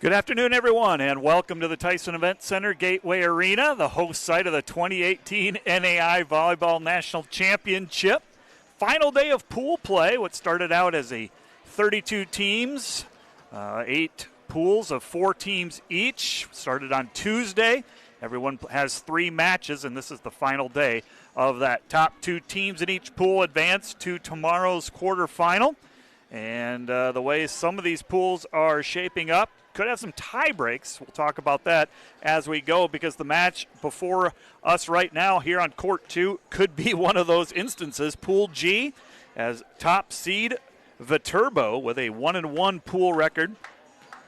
Good afternoon, everyone, and welcome to the Tyson Event Center Gateway Arena, the host site of the 2018 NAIA Volleyball National Championship. Final day of pool play, what started out as a 32 teams, 8 pools of 4 teams each. Started on Tuesday. Everyone has 3 matches, and this is the final day of that. Top 2 teams in each pool advance to tomorrow's quarterfinal. And the way some of these pools are shaping up, could have some tie breaks. We'll talk about that as we go, because the match before us right now here on Court 2 could be one of those instances. Pool G, as top seed Viterbo with a 1-1 pool record,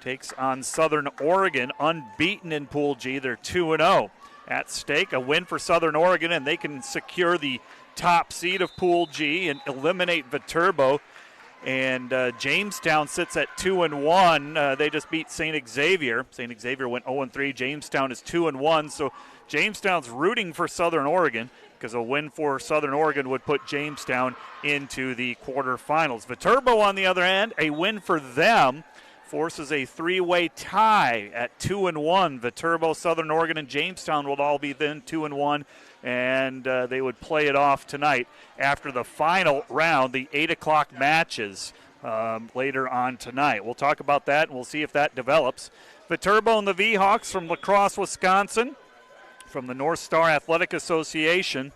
takes on Southern Oregon, unbeaten in Pool G. They're 2-0. At stake, a win for Southern Oregon, and they can secure the top seed of Pool G and eliminate Viterbo. And Jamestown sits at 2-1. They just beat St. Xavier. St. Xavier went 0-3. Jamestown is 2-1. So Jamestown's rooting for Southern Oregon, because a win for Southern Oregon would put Jamestown into the quarterfinals. Viterbo, on the other hand, a win for them forces a 3-way tie at 2-1. Viterbo, Southern Oregon, and Jamestown will all be then 2-1. And they would play it off tonight after the final round, the 8 o'clock matches later on tonight. We'll talk about that, and we'll see if that develops. Viterbo and the V-Hawks from La Crosse, Wisconsin, from the North Star Athletic Association.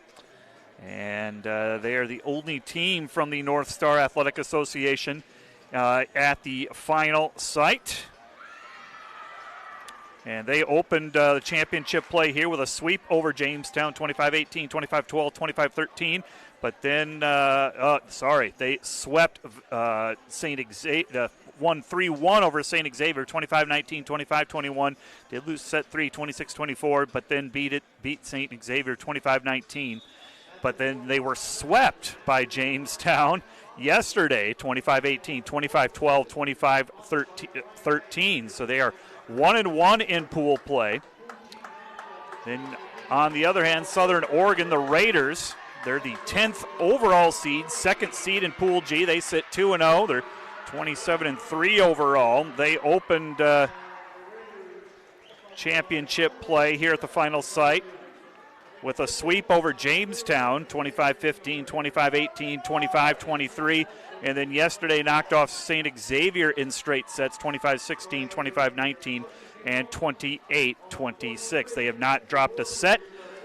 And they are the only team from the North Star Athletic Association at the final site. And they opened the championship play here with a sweep over Jamestown, 25-18, 25-12, 25-13. But then, they swept St. Xavier, won 3-1 over St. Xavier, 25-19, 25-21. Did lose set 3, 26-24, but then beat St. Xavier 25-19. But then they were swept by Jamestown yesterday, 25-18, 25-12, 25-13. So they are 1-1 in pool play. Then on the other hand, Southern Oregon, the Raiders, they're the 10th overall seed, second seed in Pool G. They sit 2-0. They're 27-3 overall. They opened championship play here at the final site with a sweep over Jamestown, 25-15, 25-18, 25-23. And then yesterday knocked off St. Xavier in straight sets, 25-16, 25-19, and 28-26. They have not dropped a set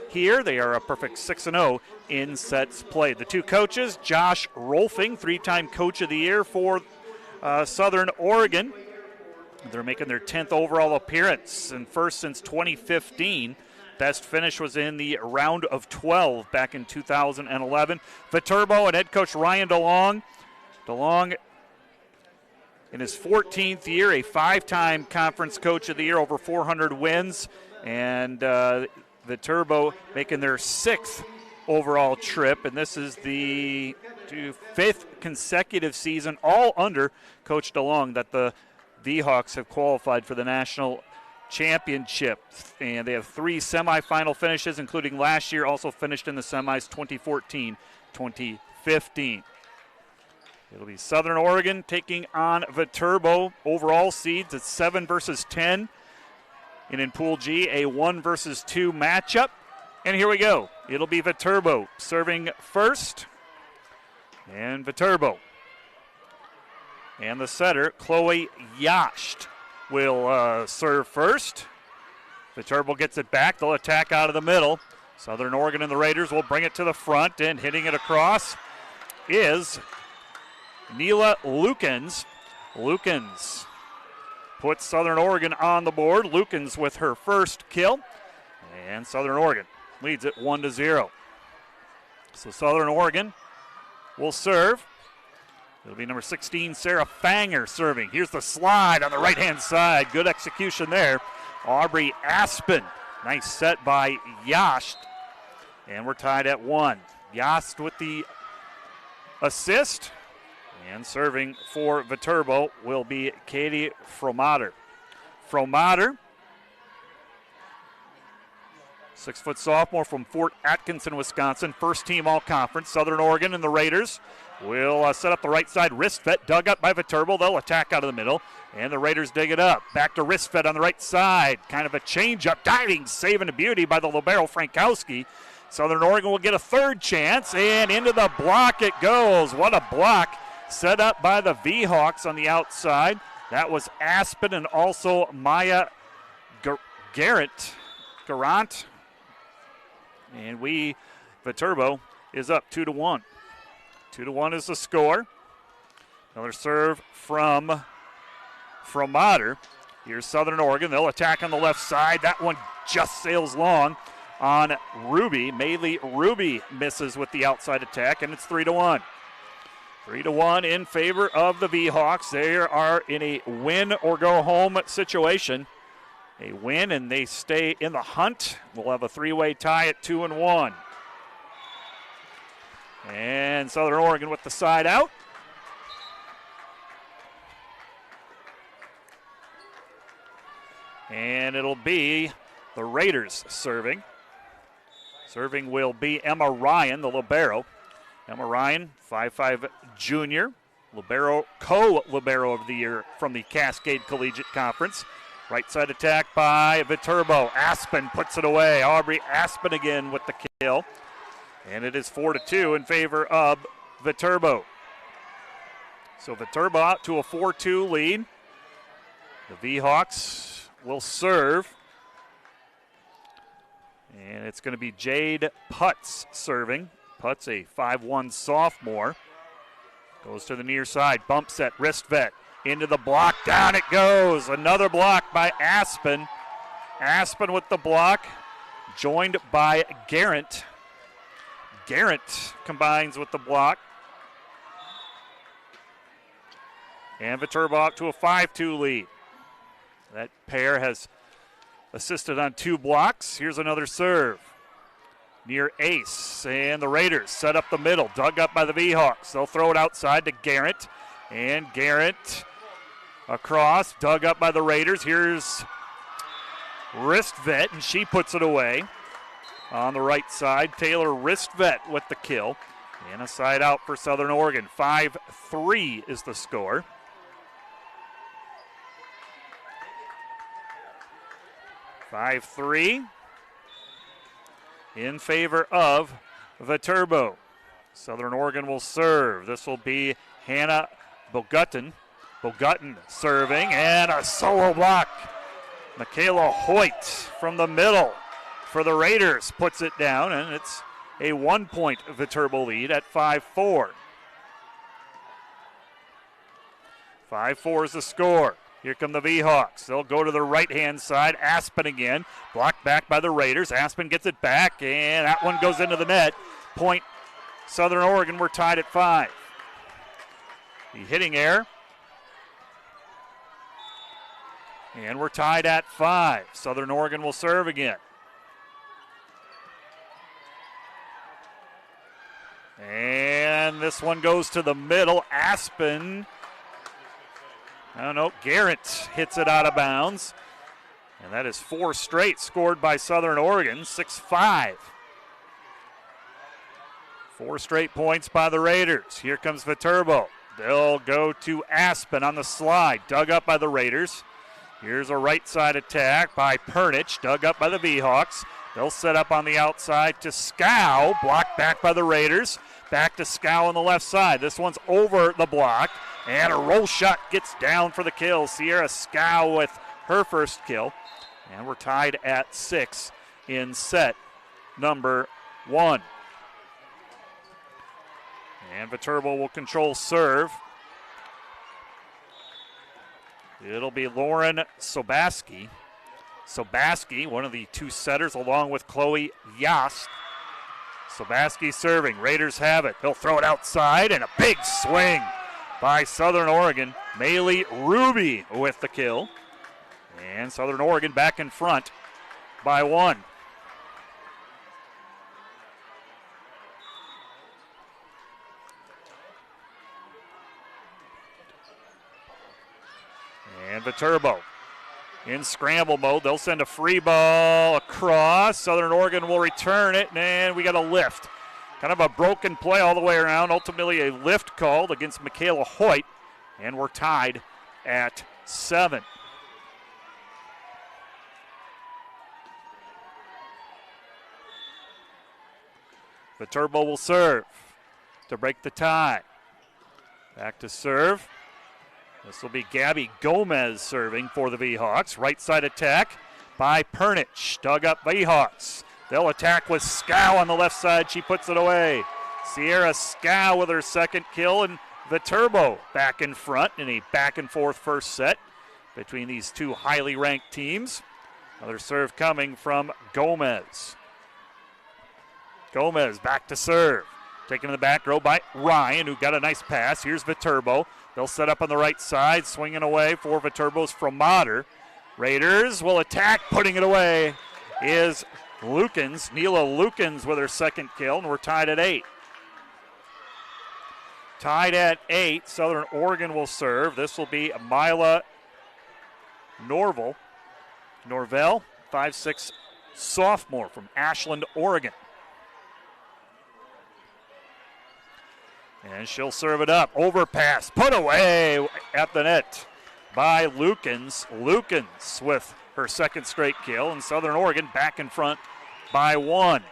here. They are a perfect 6-0 in sets played. The two coaches, Josh Rolfing, 3-time Coach of the Year for Southern Oregon. They're making their 10th overall appearance and first since 2015. Best finish was in the round of 12 back in 2011. Viterbo and head coach Ryan DeLong. DeLong, in his 14th year, a 5-time Conference Coach of the Year, over 400 wins. And Viterbo making their 6th overall trip. And this is the 5th consecutive season, all under Coach DeLong, that the V-Hawks have qualified for the national championship. And they have 3 semifinal finishes, including last year, also finished in the semis 2014, 2015. It'll be Southern Oregon taking on Viterbo. Overall seeds, it's 7 versus 10. And in Pool G, a 1 versus 2 matchup. And here we go. It'll be Viterbo serving first. And Viterbo. And the setter, Chloe Yasht, will serve first. Viterbo gets it back. They'll attack out of the middle. Southern Oregon and the Raiders will bring it to the front, and hitting it across is Neela Lukens. Lukens puts Southern Oregon on the board. Lukens with her first kill, and Southern Oregon leads it 1-0. So Southern Oregon will serve. It'll be number 16, Sarah Fanger, serving. Here's the slide on the right-hand side. Good execution there. Aubrey Aspen. Nice set by Yasht. And we're tied at 1. Yasht with the assist. And serving for Viterbo will be Katie Fromater. Fromater, 6-foot sophomore from Fort Atkinson, Wisconsin. First team all-conference. Southern Oregon and the Raiders will set up the right side. Wristfed dug up by Viterbo. They'll attack out of the middle, and the Raiders dig it up. Back to Wristfed on the right side. Kind of a change-up, diving, save and a beauty by the libero Frankowski. Southern Oregon will get a third chance, and into the block it goes. What a block set up by the V-Hawks on the outside. That was Aspen and also Maya Garant. And Viterbo is up 2-1. 2-1 is the score. Another serve from Mater. Here's Southern Oregon. They'll attack on the left side. That one just sails long on Ruby. Maylee Ruby misses with the outside attack, and it's 3-1. 3-1 in favor of the V-Hawks. They are in a win or go home situation. A win and they stay in the hunt. We'll have a three-way tie at 2-1. And Southern Oregon with the side out. And it'll be the Raiders serving. Serving will be Emma Ryan, the libero. Emma Ryan, 5'5" junior, libero, co-libero of the year from the Cascade Collegiate Conference. Right side attack by Viterbo. Aspen puts it away. Aubrey Aspen again with the kill. And it is 4-2 in favor of Viterbo. So Viterbo out to a 4-2 lead. The V-Hawks will serve. And it's going to be Jade Putz serving. Putz, a 5'1" sophomore. Goes to the near side. Bump set. Wrist vet. Into the block. Down it goes. Another block by Aspen. Aspen with the block. Joined by Garant. Garant combines with the block. And Viterbo out to a 5-2 lead. That pair has assisted on 2 blocks. Here's another serve. Near ace. And the Raiders set up the middle. Dug up by the V-Hawks. They'll throw it outside to Garant. And Garant across. Dug up by the Raiders. Here's Wristvet, and she puts it away. On the right side, Taylor Wristvet with the kill. And a side out for Southern Oregon. 5-3 is the score. (5-3) in favor of Viterbo. Southern Oregon will serve. This will be Hannah Bogutton. Bogutton serving, and a solo block. Michaela Hoyt from the middle for the Raiders puts it down, and it's a 1-point Viterbo lead at 5-4. 5-4 is the score. Here come the V-Hawks. They'll go to the right-hand side. Aspen again. Blocked back by the Raiders. Aspen gets it back, and that one goes into the net. Point Southern Oregon. We're tied at 5. The hitting error. And we're tied at 5. Southern Oregon will serve again. And this one goes to the middle. Aspen. Garant hits it out of bounds. And that is 4 straight scored by Southern Oregon, 6-5. 4 straight points by the Raiders. Here comes Viterbo. They'll go to Aspen on the slide, dug up by the Raiders. Here's a right side attack by Pernich, dug up by the V-Hawks. They'll set up on the outside to Scow, blocked back by the Raiders. Back to Scow on the left side. This one's over the block, and a roll shot gets down for the kill. Sierra Scow with her first kill. And we're tied at 6 in set number 1. And Viterbo will control serve. It'll be Lauren Sobaski. Sobaski, one of the 2 setters, along with Chloe Yost. Sobaski serving. Raiders have it. They'll throw it outside, and a big swing by Southern Oregon. Maylee Ruby with the kill. And Southern Oregon back in front by 1. And Viterbo in scramble mode. They'll send a free ball across. Southern Oregon will return it, and we got a lift. Kind of a broken play all the way around. Ultimately a lift called against Michaela Hoyt, and we're tied at 7. Viterbo will serve to break the tie. Back to serve. This will be Gabby Gomez serving for the V-Hawks. Right side attack by Pernich. Dug up V-Hawks. They'll attack with Scow on the left side. She puts it away. Sierra Scow with her second kill, and Viterbo back in front in a back and forth first set between these two highly ranked teams. Another serve coming from Gomez. Gomez back to serve. Taken in the back row by Ryan, who got a nice pass. Here's Viterbo. They'll set up on the right side. Swinging away for Viterbo's from Mater. Raiders will attack. Putting it away is Lukens. Neela Lukens with her second kill, and we're tied at 8. Tied at 8. Southern Oregon will serve. This will be Mila Norvell, 5'6" sophomore from Ashland, Oregon. And she'll serve it up. Overpass. Put away at the net by Lukens. Lukens with her second straight kill. And Southern Oregon back in front by 1.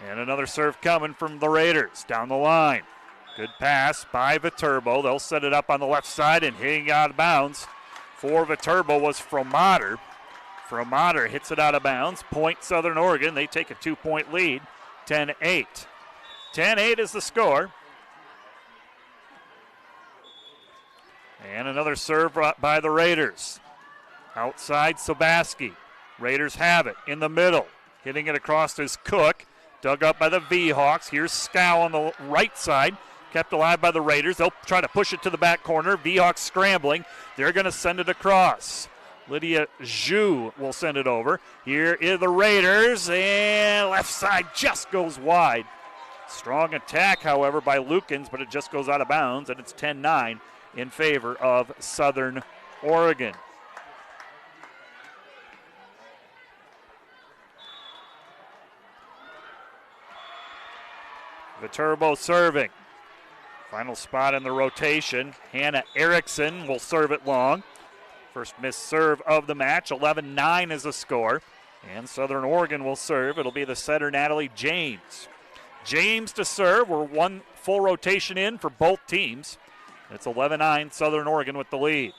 And another serve coming from the Raiders down the line. Good pass by Viterbo. They'll set it up on the left side, and hitting out of bounds for Viterbo was Fromater. Fromater hits it out of bounds. Point Southern Oregon. They take a 2-point lead, 10-8. 10-8 is the score. And another serve by the Raiders. Outside Sobaski. Raiders have it in the middle. Hitting it across is Cook. Dug up by the V-Hawks. Here's Scow on the right side. Kept alive by the Raiders. They'll try to push it to the back corner. V-Hawks scrambling. They're going to send it across. Lydia Zhu will send it over. Here is the Raiders. And left side just goes wide. Strong attack, however, by Lukens, but it just goes out of bounds, and it's 10-9 in favor of Southern Oregon. Viterbo serving. Final spot in the rotation. Hannah Erickson will serve it long. First missed serve of the match. 11-9 is the score. And Southern Oregon will serve. It'll be the setter, Natalie James. James to serve. We're one full rotation in for both teams. It's 11-9, Southern Oregon with the lead.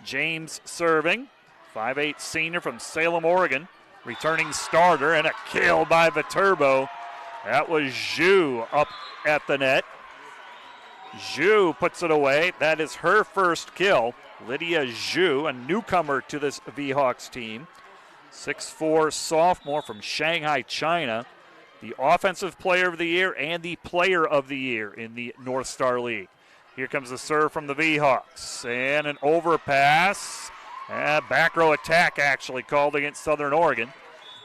James serving. 5'8" senior from Salem, Oregon. Returning starter, and a kill by Viterbo. That was Zhu up at the net. Zhu puts it away. That is her first kill. Lydia Zhu, a newcomer to this V-Hawks team. 6'4" sophomore from Shanghai, China. The Offensive Player of the Year and the Player of the Year in the North Star League. Here comes the serve from the V-Hawks. And an overpass. Back row attack actually called against Southern Oregon.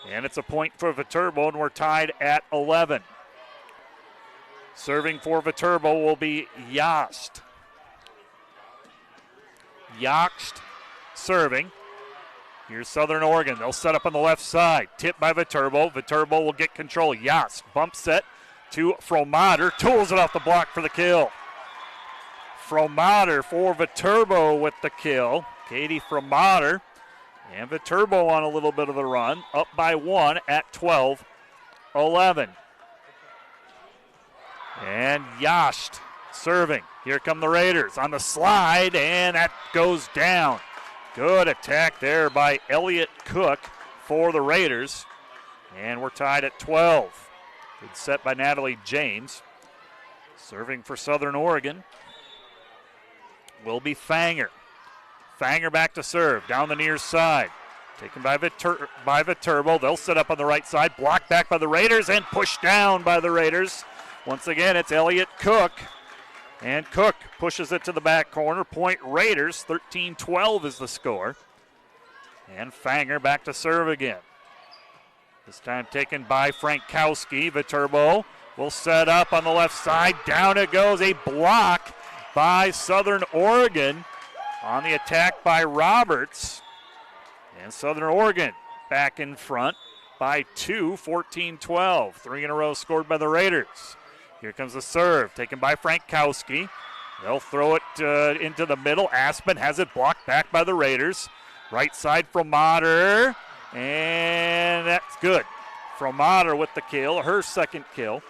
And it's a point for Viterbo, and we're tied at 11. Serving for Viterbo will be Yost. Yost serving. Here's Southern Oregon. They'll set up on the left side. Tipped by Viterbo. Viterbo will get control. Yost bump set to Fromater. Tools it off the block for the kill. Fromater for Viterbo with the kill. Katie Fromater. And Viterbo on a little bit of the run. Up by 1 at 12-11. And Yost serving. Here come the Raiders on the slide, and that goes down. Good attack there by Elliott Cook for the Raiders. And we're tied at 12. Good set by Natalie James. Serving for Southern Oregon will be Fanger. Fanger back to serve, down the near side. Taken by Viterbo. They'll set up on the right side. Blocked back by the Raiders and pushed down by the Raiders. Once again, it's Elliott Cook. And Cook pushes it to the back corner. Point Raiders, 13-12 is the score. And Fanger back to serve again. This time taken by Frankowski. Viterbo will set up on the left side. Down it goes. A block by Southern Oregon on the attack by Roberts. And Southern Oregon back in front by 2, 14-12. 3 in a row scored by the Raiders. Here comes the serve, taken by Frankowski. They'll throw it into the middle. Aspen has it blocked back by the Raiders. Right side from Motter, and that's good. From Motter with the kill, her second kill.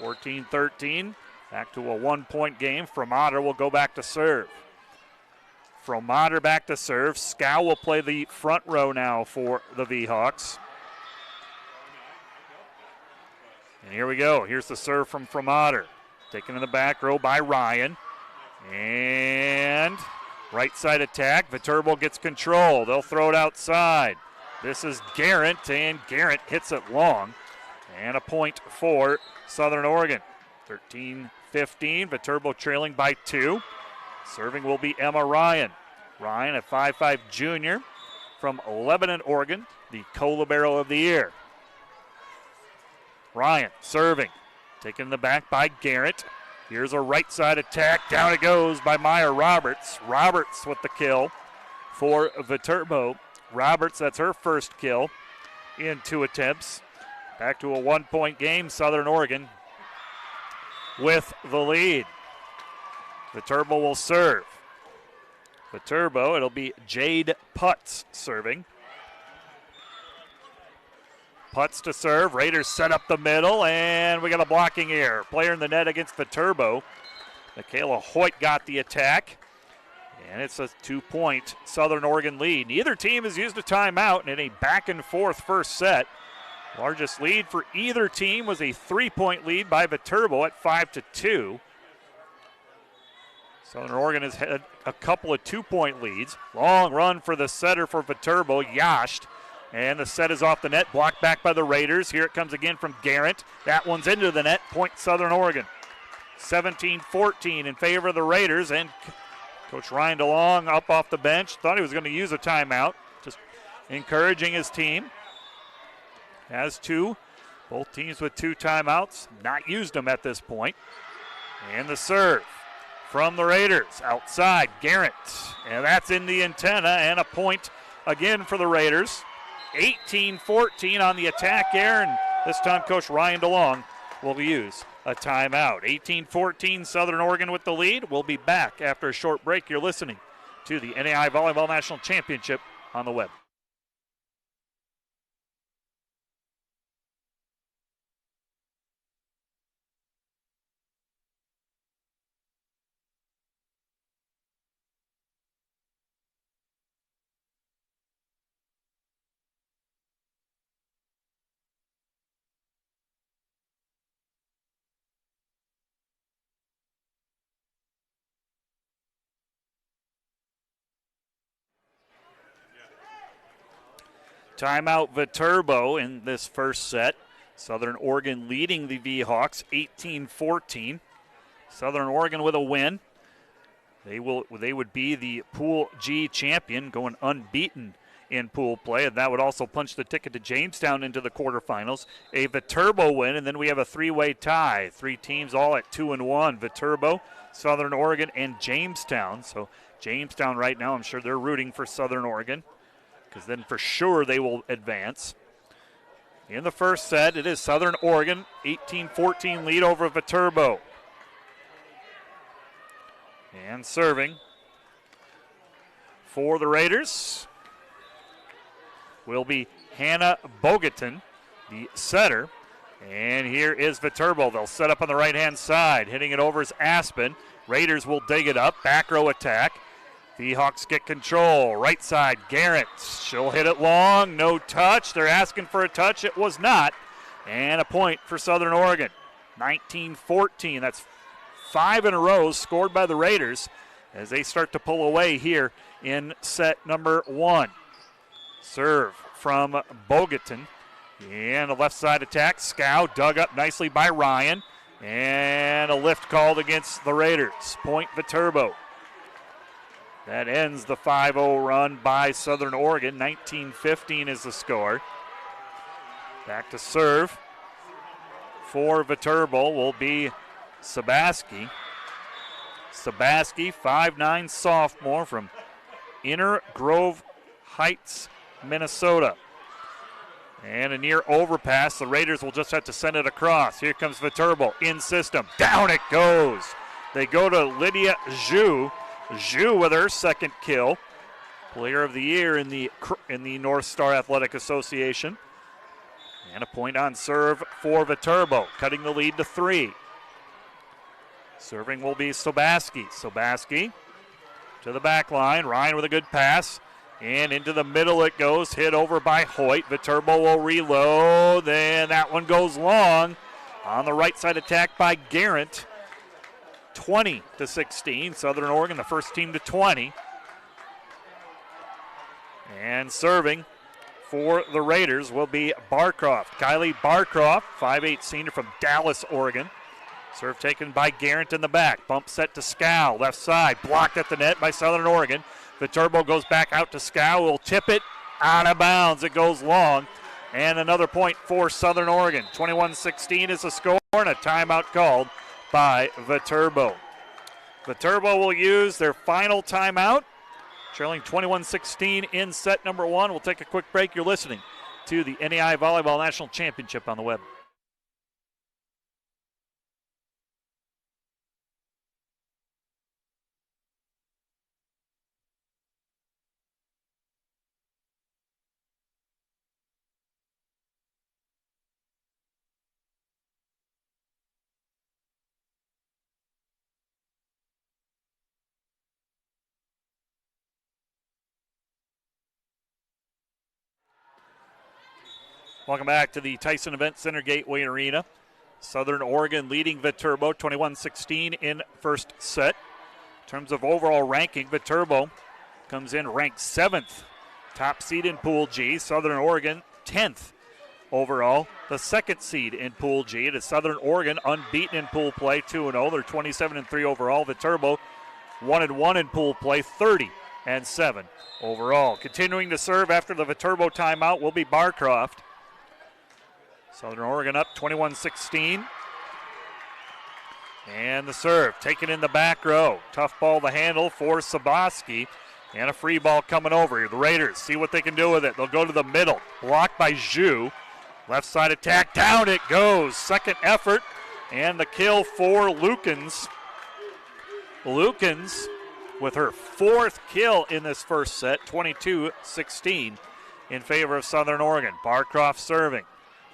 14-13, back to a 1-point game. From Motter will go back to serve. From Motter back to serve. Scow will play the front row now for the V-Hawks. And here we go. Here's the serve from Frommater. Taken in the back row by Ryan. And right side attack. Viterbo gets control. They'll throw it outside. This is Garrett, and Garrett hits it long. And a point for Southern Oregon. 13-15. Viterbo trailing by 2. Serving will be Emma Ryan. Ryan, a 5'5 junior from Lebanon, Oregon, the co-libero of the year. Ryan serving. Taken in the back by Garrett. Here's a right side attack. Down it goes by Meyer Roberts. Roberts with the kill for Viterbo. Roberts, that's her first kill in 2 attempts. Back to a 1-point game. Southern Oregon with the lead. Viterbo will serve. Viterbo, it'll be Jade Putz serving. Putz to serve. Raiders set up the middle, and we got a blocking error. Player in the net against Viterbo. Michaela Hoyt got the attack, and it's a 2-point Southern Oregon lead. Neither team has used a timeout in a back-and-forth first set. Largest lead for either team was a 3-point lead by Viterbo at 5-2. Southern Oregon has had a couple of 2-point leads. Long run for the setter for Viterbo, Yasht. And the set is off the net, blocked back by the Raiders. Here it comes again from Garrett. That one's into the net, point Southern Oregon. 17-14 in favor of the Raiders, and Coach Ryan DeLong up off the bench. Thought he was going to use a timeout, just encouraging his team. Has 2, both teams with 2 timeouts. Not used them at this point. And the serve from the Raiders, outside, Garrett. And that's in the antenna, and a point again for the Raiders. 18-14 on the attack here, and this time Coach Ryan DeLong will use a timeout. 18-14, Southern Oregon with the lead. We'll be back after a short break. You're listening to the NAIA Volleyball National Championship on the web. Timeout Viterbo in this first set. Southern Oregon leading the V-Hawks 18-14. Southern Oregon with a win. They would be the Pool G champion, going unbeaten in pool play, and that would also punch the ticket to Jamestown into the quarterfinals. A Viterbo win, and then we have a 3-way tie. 3 teams all at 2-1. Viterbo, Southern Oregon, and Jamestown. So Jamestown right now, I'm sure they're rooting for Southern Oregon, because then for sure they will advance. In the first set, it is Southern Oregon, 18-14 lead over Viterbo. And serving for the Raiders will be Hannah Bogatin, the setter. And here is Viterbo. They'll set up on the right-hand side. Hitting it over is Aspen. Raiders will dig it up. Back row attack. The Hawks get control. Right side, Garrett. She'll hit it long. No touch. They're asking for a touch. It was not. And a point for Southern Oregon. 19-14. That's 5 in a row scored by the Raiders as they start to pull away here in set number 1. Serve from Bogatin. And a left side attack. Scow dug up nicely by Ryan. And a lift called against the Raiders. Point Viterbo. That ends the 5-0 run by Southern Oregon. 19-15 is the score. Back to serve for Viterbo will be Sabaski. Sabaski, 5'9" sophomore from Inner Grove Heights, Minnesota. And a near overpass. The Raiders will just have to send it across. Here comes Viterbo in system. Down it goes. They go to Lydia Zhu. Zhu with her second kill. Player of the year in the North Star Athletic Association. And a point on serve for Viterbo, cutting the lead to 3. Serving will be Sobaski. Sobaski to the back line. Ryan with a good pass. And into the middle it goes, hit over by Hoyt. Viterbo will reload, and that one goes long. On the right side attack by Garrett. 20-16, Southern Oregon, the first team to 20. And serving for the Raiders will be Barcroft. Kylie Barcroft, 5'8" senior from Dallas, Oregon. Serve taken by Garrett in the back. Bump set to Scow, left side. Blocked at the net by Southern Oregon. Viterbo goes back out to Scow. Will tip it out of bounds. It goes long. And another point for Southern Oregon. 21-16 is the score, and a timeout called by Viterbo. Viterbo will use their final timeout. Trailing 21-16 in set number 1. We'll take a quick break. You're listening to the NAIA Volleyball National Championship on the web. Welcome back to the Tyson Event Center Gateway Arena. Southern Oregon leading Viterbo 21-16 in first set. In terms of overall ranking, Viterbo comes in ranked 7th, top seed in Pool G. Southern Oregon 10th overall, the second seed in Pool G. It is Southern Oregon unbeaten in pool play, 2-0. They're 27-3 overall. Viterbo 1-1 in pool play, 30-7 overall. Continuing to serve after the Viterbo timeout will be Barcroft. Southern Oregon up 21-16. And the serve taken in the back row. Tough ball to handle for Sobaski. And a free ball coming over here. The Raiders see what they can do with it. They'll go to the middle. Blocked by Zhu. Left side attack. Down it goes. Second effort. And the kill for Lukens. Lukens with her 4th kill in this first set. 22-16 in favor of Southern Oregon. Barcroft serving.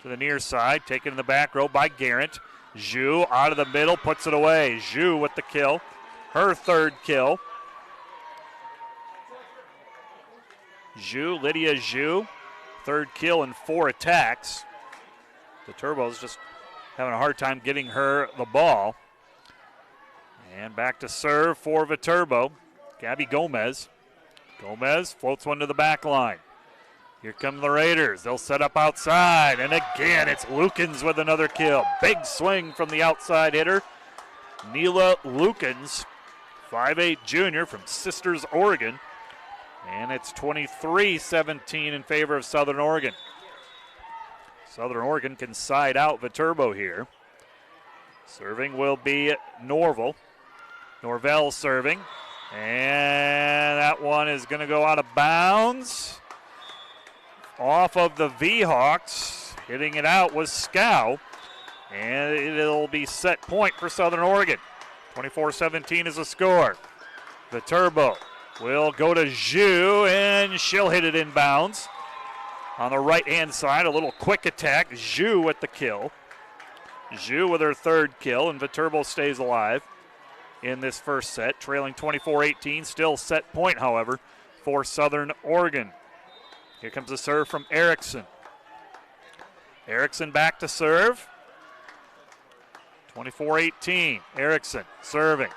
To the near side, taken in the back row by Garrett. Zhu out of the middle, puts it away. Zhu with the kill. Her 3rd kill. Lydia Zhu, 3rd kill in 4 attacks. The Turbos just having a hard time getting her the ball. And back to serve for Viterbo. Gabby Gomez. Gomez floats one to the back line. Here come the Raiders. They'll set up outside. And again, it's Lukens with another kill. Big swing from the outside hitter. Neela Lukens, 5'8" junior from Sisters, Oregon. And it's 23-17 in favor of Southern Oregon. Southern Oregon can side out Viterbo here. Serving will be Norvell. Norvell serving. And that one is going to go out of bounds. Off of the V-Hawks. Hitting it out was Scow. And it'll be set point for Southern Oregon. 24-17 is the score. Viterbo will go to Zhu, and she'll hit it in bounds. On the right-hand side, a little quick attack. Zhu with the kill. Zhu with her 3rd kill, and Viterbo stays alive in this first set. Trailing 24-18, still set point, however, for Southern Oregon. Here comes a serve from Erickson. Erickson back to serve. 24-18. Erickson serving.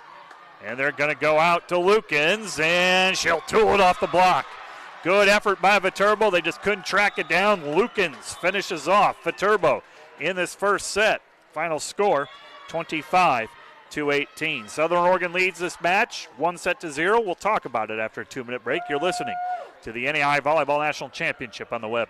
And they're going to go out to Lukens, and she'll tool it off the block. Good effort by Viterbo. They just couldn't track it down. Lukens finishes off Viterbo in this first set. Final score, 25-18. Southern Oregon leads this match 1-0. We'll talk about it after a 2-minute break. You're listening to the NAIA Volleyball National Championship on the web.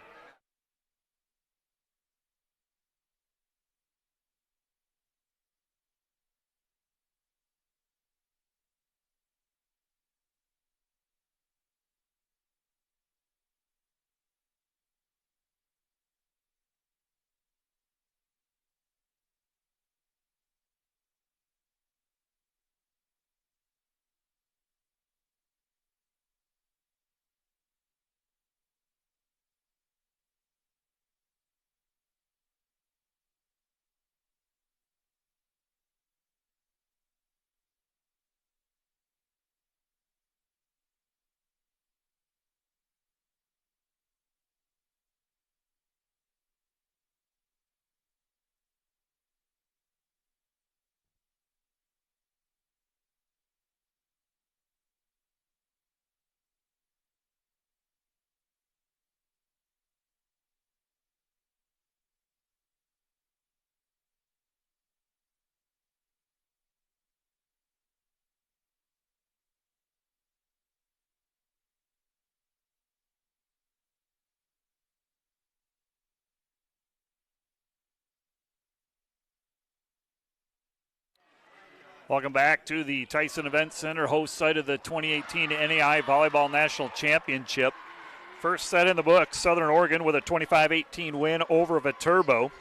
Welcome back to the Tyson Event Center, host site of the 2018 NAIA Volleyball National Championship. First set in the books, Southern Oregon with a 25-18 win over Viterbo.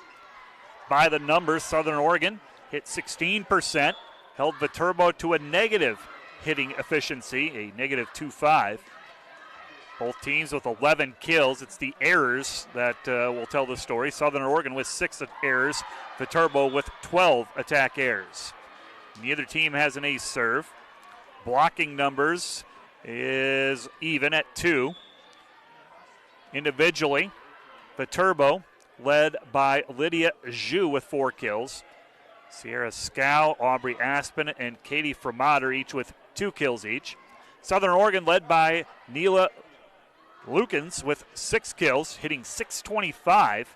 By the numbers, Southern Oregon hit 16%, held Viterbo to a negative hitting efficiency, a negative 2.5. Both teams with 11 kills. It's the errors that will tell the story. Southern Oregon with 6 errors, Viterbo with 12 attack errors. Neither team has an ace serve. Blocking numbers is even at 2. Individually, Viterbo led by Lydia Zhu with 4 kills. Sierra Scow, Aubrey Aspen, and Katie Framater each with 2 kills each. Southern Oregon led by Neela Lukens with 6 kills, hitting .625.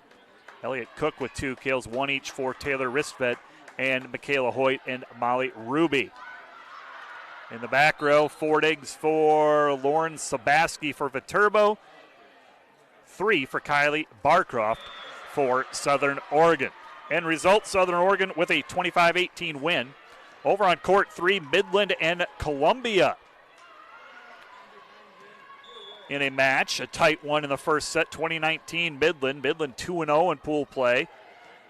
Elliott Cook with 2 kills, 1 each for Taylor Ristvedt and Michaela Hoyt and Molly Ruby. In the back row, Fordigs for Lauren Sabaski for Viterbo, 3 for Kylie Barcroft for Southern Oregon. End result, Southern Oregon with a 25-18 win. Over on court 3, Midland and Columbia in a match, a tight one in the first set, 2019 Midland 2-0 in pool play.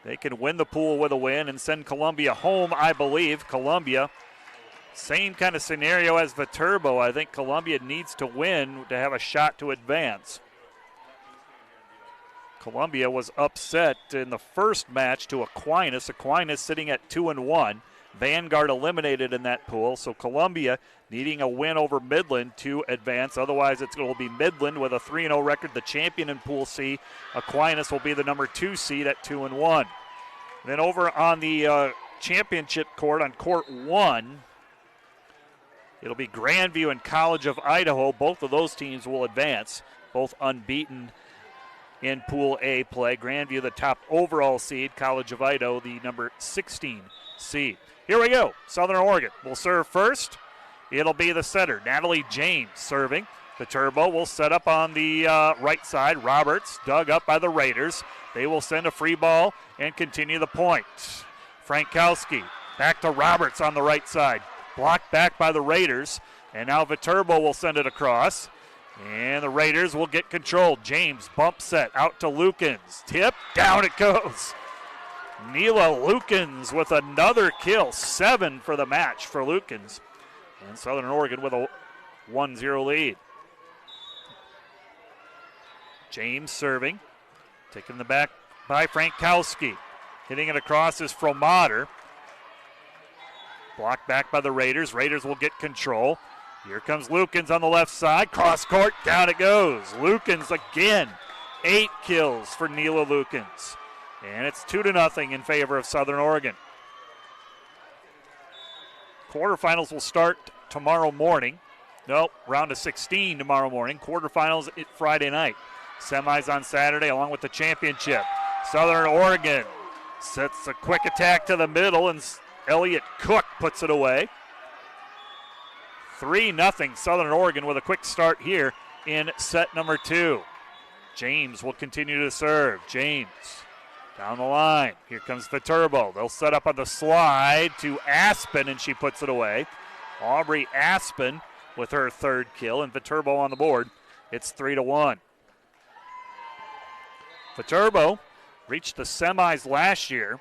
They can win the pool with a win and send Columbia home, I believe. Columbia, same kind of scenario as Viterbo. I think Columbia needs to win to have a shot to advance. Columbia was upset in the first match to Aquinas. Aquinas sitting at 2-1. Vanguard eliminated in that pool, so Columbia needing a win over Midland to advance. Otherwise, it's going to be Midland with a 3-0 record, the champion in Pool C. Aquinas will be the number 2 seed at 2-1. Then over on the championship court, on court 1, it'll be Grandview and College of Idaho. Both of those teams will advance, both unbeaten in Pool A play. Grandview, the top overall seed. College of Idaho, the number 16 seed. Here we go. Southern Oregon will serve first. It'll be the setter, Natalie James, serving. Viterbo will set up on the right side. Roberts dug up by the Raiders. They will send a free ball and continue the point. Frankowski back to Roberts on the right side. Blocked back by the Raiders. And now Viterbo will send it across. And the Raiders will get control. James bump set out to Lukens. Tip, down it goes. Neela Lukens with another kill. 7 for the match for Lukens. And Southern Oregon with a 1-0 lead. James serving. Taken the back by Frankowski. Hitting it across is Framater. Blocked back by the Raiders. Raiders will get control. Here comes Lukens on the left side. Cross court, down it goes. Lukens again. 8 kills for Neela Lukens. And it's 2-0 in favor of Southern Oregon. Quarterfinals will start tomorrow morning. Nope, round of 16 tomorrow morning. Quarterfinals Friday night. Semis on Saturday along with the championship. Southern Oregon sets a quick attack to the middle and Elliott Cook puts it away. 3-0 Southern Oregon with a quick start here in set number 2. James will continue to serve. James down the line. Here comes Viterbo. They'll set up on the slide to Aspen, and she puts it away. Aubrey Aspen with her 3rd kill, and Viterbo on the board. It's 3-1. Viterbo reached the semis last year.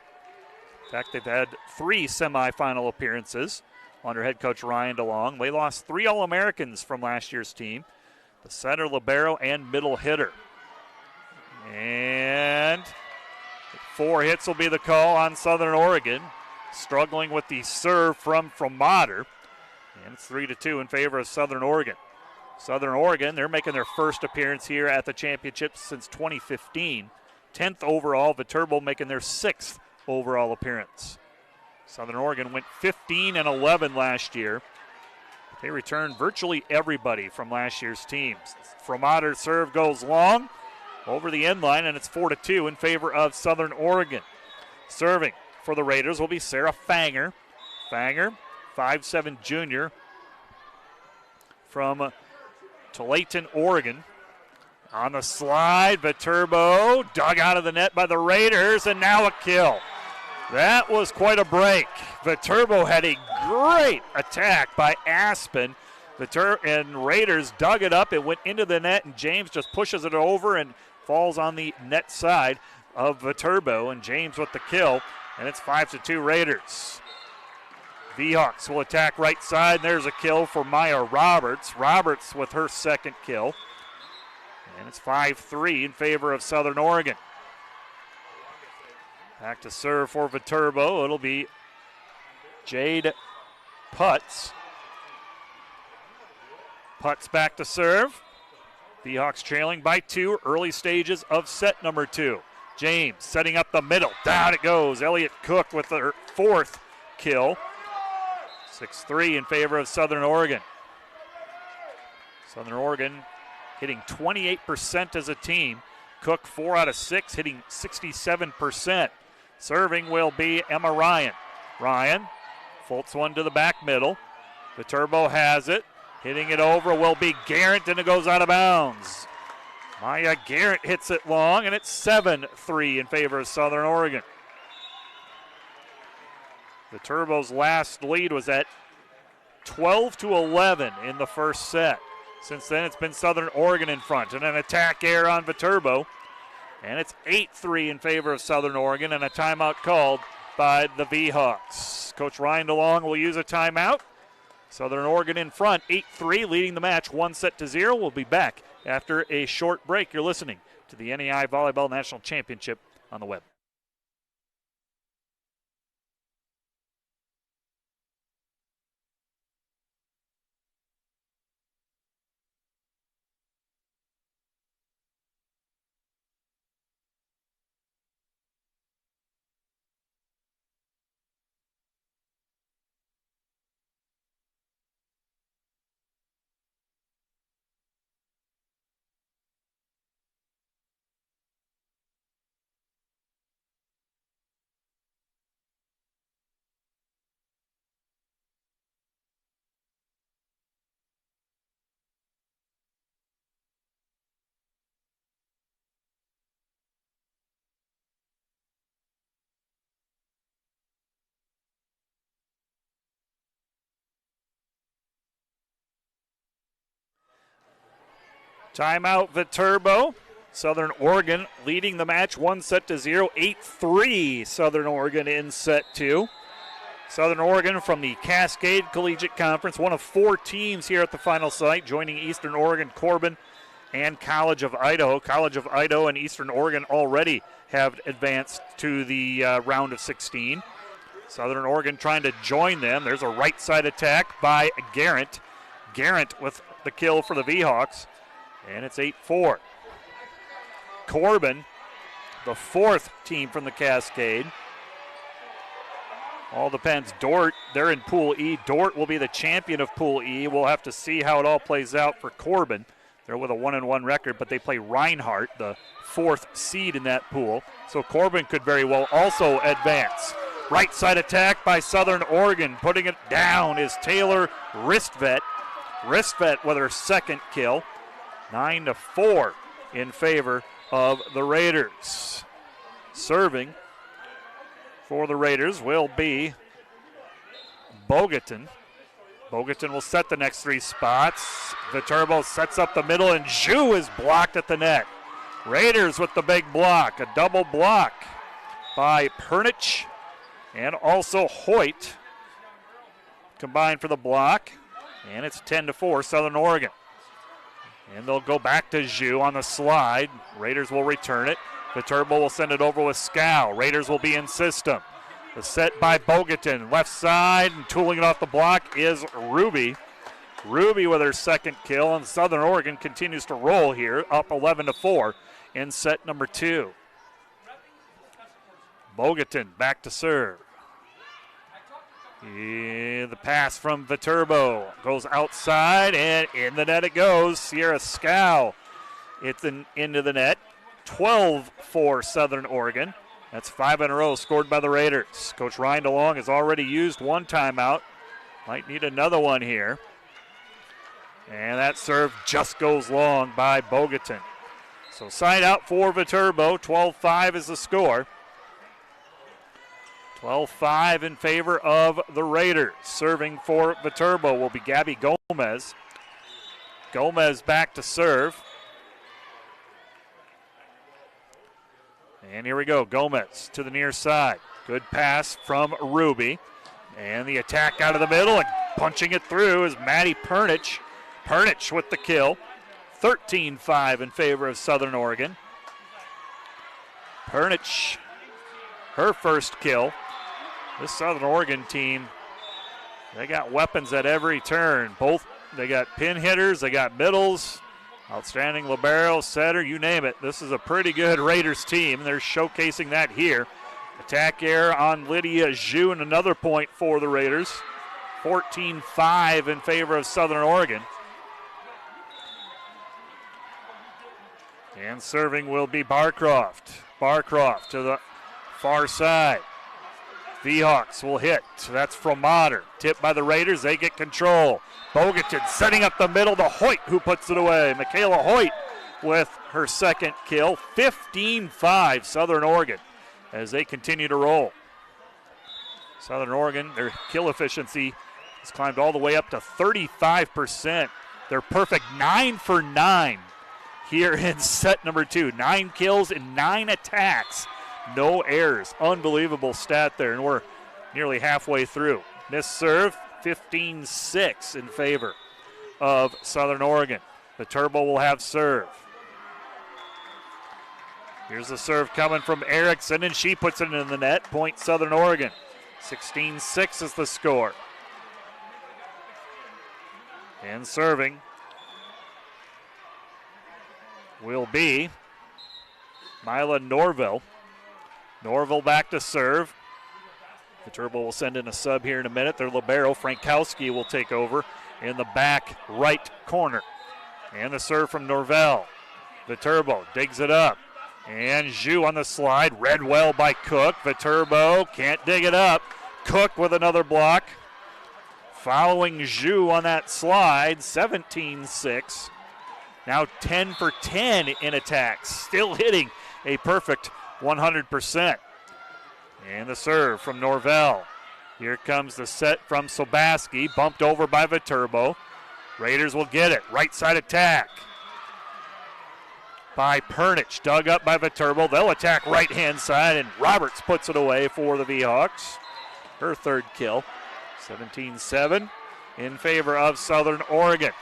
In fact, they've had 3 semifinal appearances under head coach Ryan DeLong. They lost 3 All-Americans from last year's team, the center, libero, and middle hitter. And 4 hits will be the call on Southern Oregon, struggling with the serve from Framater. And it's 3-2 in favor of Southern Oregon. Southern Oregon, they're making their first appearance here at the championship since 2015. 10th overall, Viterbo making their 6th overall appearance. Southern Oregon went 15-11 last year. They returned virtually everybody from last year's teams. Framater's serve goes long over the end line, and it's 4-2 in favor of Southern Oregon. Serving for the Raiders will be Sarah Fanger. Fanger, 5'7" junior from Tualatin, Oregon. On the slide, Viterbo dug out of the net by the Raiders, and now a kill. That was quite a break. Viterbo had a great attack by Aspen. And Raiders dug it up. It went into the net, and James just pushes it over and falls on the net side of Viterbo, and James with the kill, and it's 5-2 Raiders. V-Hawks will attack right side, and there's a kill for Maya Roberts. Roberts with her second kill, and it's 5-3 in favor of Southern Oregon. Back to serve for Viterbo. It'll be Jade Putz. Putz back to serve. V-Hawks trailing by 2, early stages of set number 2. James setting up the middle. Down it goes. Elliott Cook with her fourth kill. 6-3 in favor of Southern Oregon. Southern Oregon hitting 28% as a team. Cook 4 out of 6, hitting 67%. Serving will be Emma Ryan. Ryan faults one to the back middle. Viterbo has it. Hitting it over will be Garrett, and it goes out of bounds. Maya Garrett hits it long, and it's 7-3 in favor of Southern Oregon. Viterbo's last lead was at 12-11 in the first set. Since then, it's been Southern Oregon in front, and an attack error on Viterbo. And it's 8-3 in favor of Southern Oregon, and a timeout called by the V-Hawks. Coach Ryan DeLong will use a timeout. Southern Oregon in front, 8-3, leading the match 1-0. We'll be back after a short break. You're listening to the NAIA Volleyball National Championship on the web. Timeout Viterbo. Southern Oregon leading the match 1-0, 8-3 Southern Oregon in set 2. Southern Oregon from the Cascade Collegiate Conference, one of 4 teams here at the final site, joining Eastern Oregon, Corbin, and College of Idaho. College of Idaho and Eastern Oregon already have advanced to the round of 16. Southern Oregon trying to join them. There's a right side attack by Garrett. Garrett with the kill for the V-Hawks. And it's 8-4. Corbin, the 4th team from the Cascade. All depends. Dort, they're in Pool E. Dort will be the champion of Pool E. We'll have to see how it all plays out for Corbin. They're with a 1-1 record, but they play Reinhardt, the 4th seed in that pool. So Corbin could very well also advance. Right side attack by Southern Oregon. Putting it down is Taylor Ristvet. Ristvet with her second kill. 9-4 in favor of the Raiders. Serving for the Raiders will be Bogatin. Bogatin will set the next 3 spots. Viterbo sets up the middle, and Zhu is blocked at the net. Raiders with the big block, a double block by Pernich and also Hoyt combined for the block, and it's 10-4 Southern Oregon. And they'll go back to Zhu on the slide. Raiders will return it. Viterbo will send it over with Scow. Raiders will be in system. The set by Bogatin. Left side, and tooling it off the block is Ruby. Ruby with her second kill, and Southern Oregon continues to roll here, up 11-4 in set number 2. Bogatin back to serve. The pass from Viterbo goes outside, and in the net it goes. Sierra Scow, it's into the net. 12-4 Southern Oregon. That's 5 in a row scored by the Raiders. Coach Ryan DeLong has already used one timeout. Might need another one here. And that serve just goes long by Bogatin. So side out for Viterbo. 12-5 is the score. 12-5 in favor of the Raiders. Serving for Viterbo will be Gabby Gomez. Gomez back to serve. And here we go, Gomez to the near side. Good pass from Ruby. And the attack out of the middle and punching it through is Maddie Pernich. Pernich with the kill. 13-5 in favor of Southern Oregon. Pernich, her first kill. This Southern Oregon team, they got weapons at every turn. They got pin hitters, they got middles, outstanding libero, setter, you name it. This is a pretty good Raiders team. They're showcasing that here. Attack air on Lydia Zhu and another point for the Raiders. 14-5 in favor of Southern Oregon. And serving will be Barcroft. Barcroft to the far side. V-Hawks will hit. That's from Motter. Tipped by the Raiders. They get control. Bogatin setting up the middle to Hoyt, who puts it away. Michaela Hoyt with her second kill. 15-5 Southern Oregon as they continue to roll. Southern Oregon, their kill efficiency has climbed all the way up to 35%. They're perfect 9 for 9 here in set number 2. 9 kills and 9 attacks. No errors. Unbelievable stat there, and we're nearly halfway through. Missed serve, 15-6 in favor of Southern Oregon. Viterbo will have serve. Here's the serve coming from Erickson, and she puts it in the net. Point Southern Oregon. 16-6 is the score. And serving will be Mila Norville. Norville back to serve. Viterbo will send in a sub here in a minute. Their libero, Frankowski, will take over in the back right corner. And the serve from Norville. Viterbo digs it up. And Zhu on the slide. Read well by Cook. Viterbo can't dig it up. Cook with another block. Following Zhu on that slide. 17-6. Now 10 for 10 in attacks. Still hitting a perfect 100%. And the serve from Norvell. Here comes the set from Sobaski. Bumped over by Viterbo. Raiders will get it. Right side attack by Pernich. Dug up by Viterbo. They'll attack right hand side, and Roberts puts it away for the V-Hawks. Her third kill. 17-7 in favor of Southern Oregon.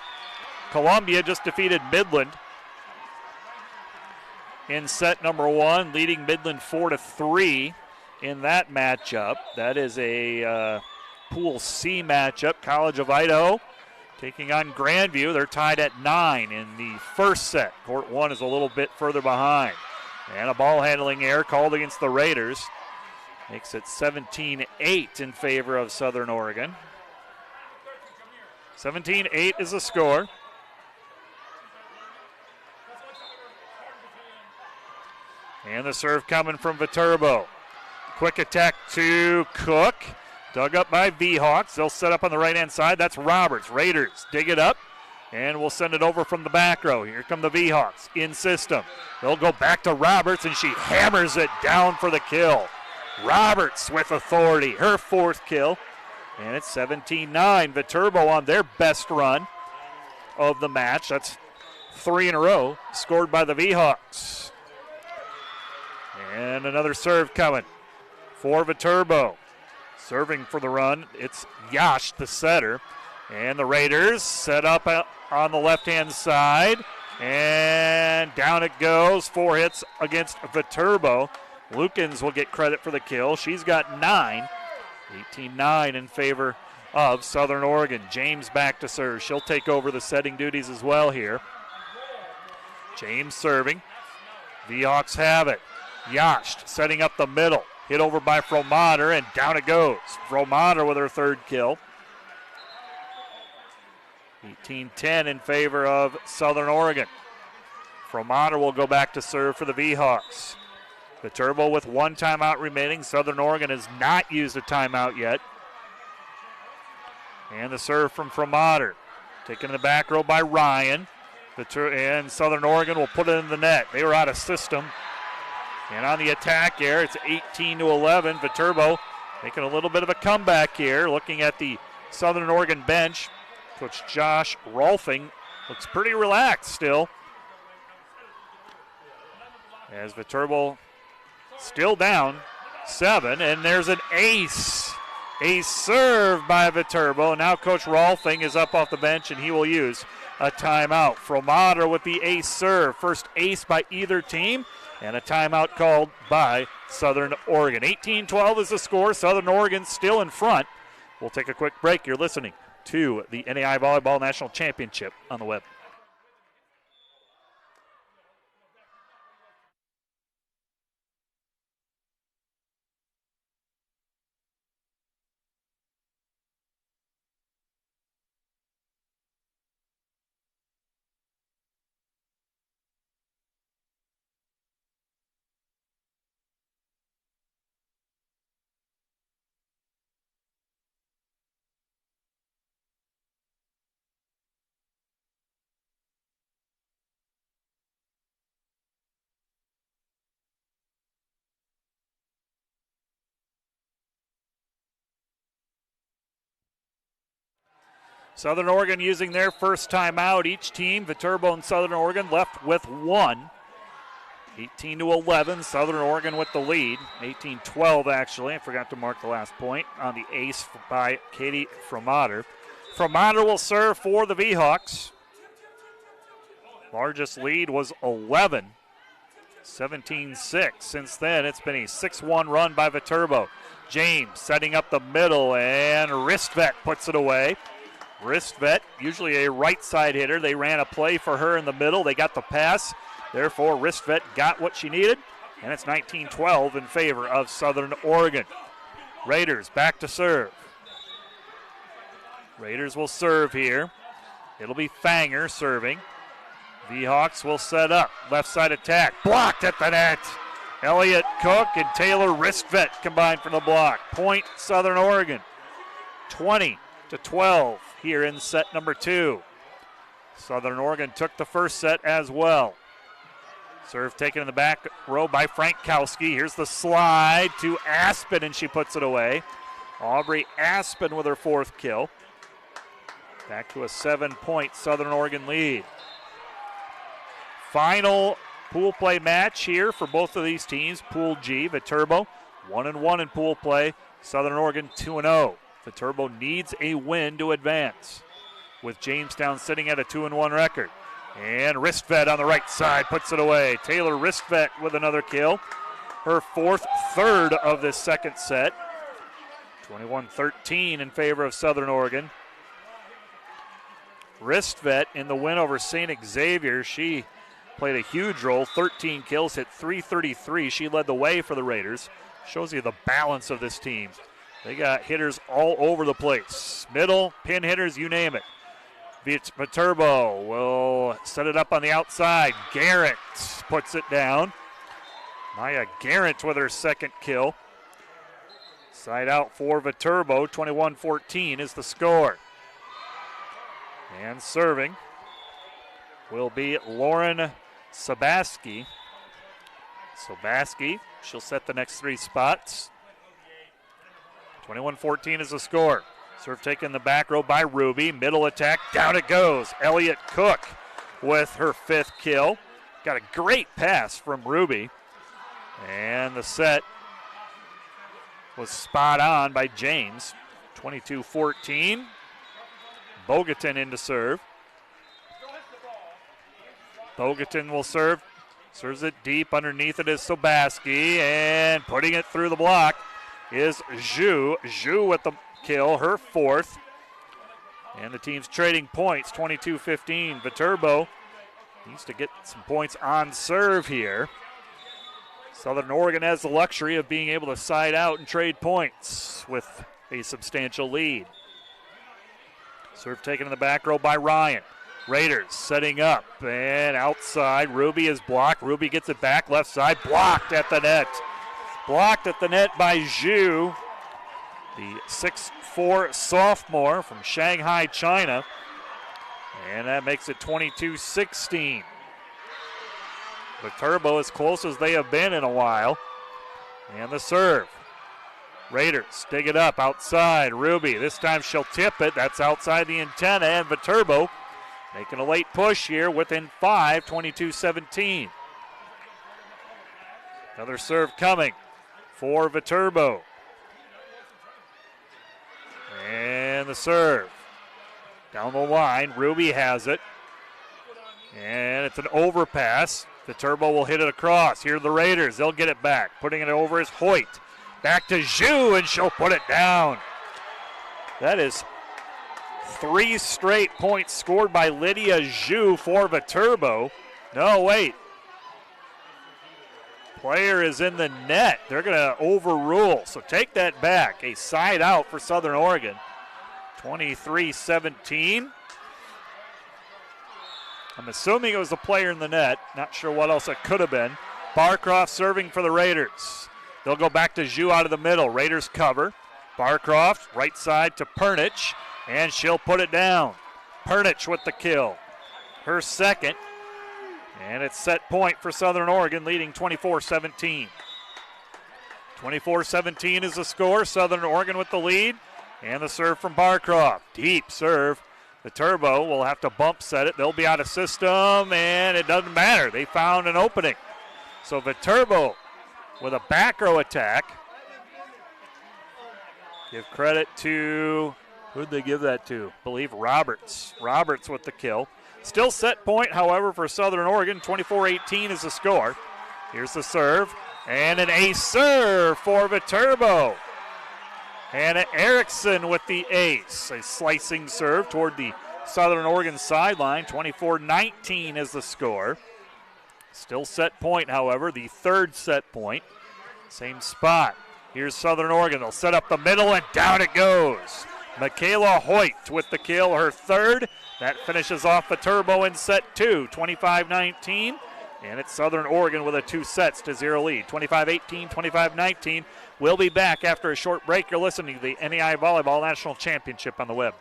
Columbia just defeated Midland in set number 1, leading Midland 4-3 in that matchup. That is a Pool C matchup. College of Idaho taking on Grandview. They're tied at 9 in the first set. Court 1 is a little bit further behind. And a ball handling error called against the Raiders. Makes it 17-8 in favor of Southern Oregon. 17-8 is the score. And the serve coming from Viterbo. Quick attack to Cook. Dug up by V-Hawks. They'll set up on the right-hand side. That's Roberts. Raiders dig it up. And we'll send it over from the back row. Here come the V-Hawks in system. They'll go back to Roberts, and she hammers it down for the kill. Roberts with authority. Her fourth kill. And it's 17-9. Viterbo on their best run of the match. That's 3 in a row scored by the V-Hawks. And another serve coming for Viterbo. Serving for the run, it's Yash, the setter. And the Raiders set up on the left-hand side. And down it goes. 4 hits against Viterbo. Lukens will get credit for the kill. She's got 9. 18-9 in favor of Southern Oregon. James back to serve. She'll take over the setting duties as well here. James serving. V-Hawks have it. Yash setting up the middle. Hit over by Fromater, and down it goes. Fromater with her third kill. 18-10 in favor of Southern Oregon. Fromater will go back to serve for the V-Hawks. Viterbo with 1 timeout remaining. Southern Oregon has not used a timeout yet. And the serve from Fromater. Taken in the back row by Ryan. And Southern Oregon will put it in the net. They were out of system. And on the attack here, it's 18-11. Viterbo making a little bit of a comeback here. Looking at the Southern Oregon bench, Coach Josh Rolfing looks pretty relaxed still. As Viterbo still down 7, and there's an ace. Ace serve by Viterbo. Now Coach Rolfing is up off the bench, and he will use a timeout. Fromater with the ace serve. First ace by either team, and a timeout called by Southern Oregon. 18-12 is the score. Southern Oregon still in front. We'll take a quick break. You're listening to the NAIA Volleyball National Championship on the web. Southern Oregon using their first timeout. Each team, Viterbo and Southern Oregon, left with 1. 18-11, Southern Oregon with the lead. 18-12, actually. I forgot to mark the last point on the ace by Katie Fromater. Fromater will serve for the V-Hawks. Largest lead was 11. 17-6. Since then, it's been a 6-1 run by Viterbo. James setting up the middle, and Ristvet puts it away. Ristvet, usually a right side hitter. They ran a play for her in the middle. They got the pass. Therefore, Ristvet got what she needed, and it's 19-12 in favor of Southern Oregon. Raiders back to serve. Raiders will serve here. It'll be Fanger serving. V-Hawks will set up. Left side attack. Blocked at the net. Elliott Cook and Taylor Ristvet combined for the block. Point Southern Oregon. 20-12 here in set number 2. Southern Oregon took the first set as well. Serve taken in the back row by Frankowski. Here's the slide to Aspen, and she puts it away. Aubrey Aspen with her 4th kill. Back to a 7-point Southern Oregon lead. Final pool play match here for both of these teams. Pool G, Viterbo 1-1 in pool play. Southern Oregon 2-0. Viterbo needs a win to advance, with Jamestown sitting at a 2-1 record. And Ristvet on the right side puts it away. Taylor Ristvet with another kill. Her 4th, 3rd of this second set. 21-13 in favor of Southern Oregon. Ristvet in the win over St. Xavier. She played a huge role. 13 kills, hit .333. She led the way for the Raiders. Shows you the balance of this team. They got hitters all over the place. Middle, pin hitters, you name it. Viterbo will set it up on the outside. Garrett puts it down. NAIA Garrett with her 2nd kill. Side out for Viterbo. 21-14 is the score. And serving will be Lauren Sabaski. Sabaski, she'll set the next 3 spots. 21-14 is the score. Serve taken in the back row by Ruby. Middle attack, down it goes. Elliott Cook with her 5th kill. Got a great pass from Ruby. And the set was spot on by James. 22-14. Bogatin in to serve. Bogatin will serve. Serves it deep. Underneath it is Sobaski. And putting it through the block is Zhu. Zhu with the kill, her 4th. And the team's trading points, 22-15. Viterbo needs to get some points on serve here. Southern Oregon has the luxury of being able to side out and trade points with a substantial lead. Serve taken in the back row by Ryan. Raiders setting up, and outside, Ruby is blocked. Ruby gets it back, left side, blocked at the net. Blocked at the net by Zhu, the 6'4" sophomore from Shanghai, China. And that makes it 22-16. Viterbo as close as they have been in a while. And the serve. Raiders dig it up outside. Ruby, this time she'll tip it. That's outside the antenna, and Viterbo making a late push here within 5, 22-17. Another serve coming for Viterbo. And the serve. Down the line, Ruby has it. And it's an overpass. Viterbo will hit it across. Here are the Raiders. They'll get it back. Putting it over is Hoyt. Back to Zhu, and she'll put it down. That is 3 straight points scored by Lydia Zhu for Viterbo. No, wait. Player is in the net. They're going to overrule. So take that back. A side out for Southern Oregon. 23-17. I'm assuming it was a player in the net. Not sure what else it could have been. Barcroft serving for the Raiders. They'll go back to Zhu out of the middle. Raiders cover. Barcroft right side to Pernich, and she'll put it down. Pernich with the kill. Her second. And it's set point for Southern Oregon, leading 24-17. 24-17 is the score. Southern Oregon with the lead. And the serve from Barcroft. Deep serve. Viterbo will have to bump set it. They'll be out of system, and it doesn't matter. They found an opening. So Viterbo with a back row attack. Give credit to, who'd they give that to? I believe Roberts. Roberts with the kill. Still set point, however, for Southern Oregon. 24-18 is the score. Here's the serve, and an ace serve for Viterbo. Hannah Erickson with the ace. A slicing serve toward the Southern Oregon sideline. 24-19 is the score. Still set point, however, the third set point. Same spot. Here's Southern Oregon. They'll set up the middle, and down it goes. Michaela Hoyt with the kill, her third. That finishes off Viterbo in set 2, 25-19. And it's Southern Oregon with a 2-0 lead, 25-18, 25-19. We'll be back after a short break. You're listening to the NAIA Volleyball National Championship on the web.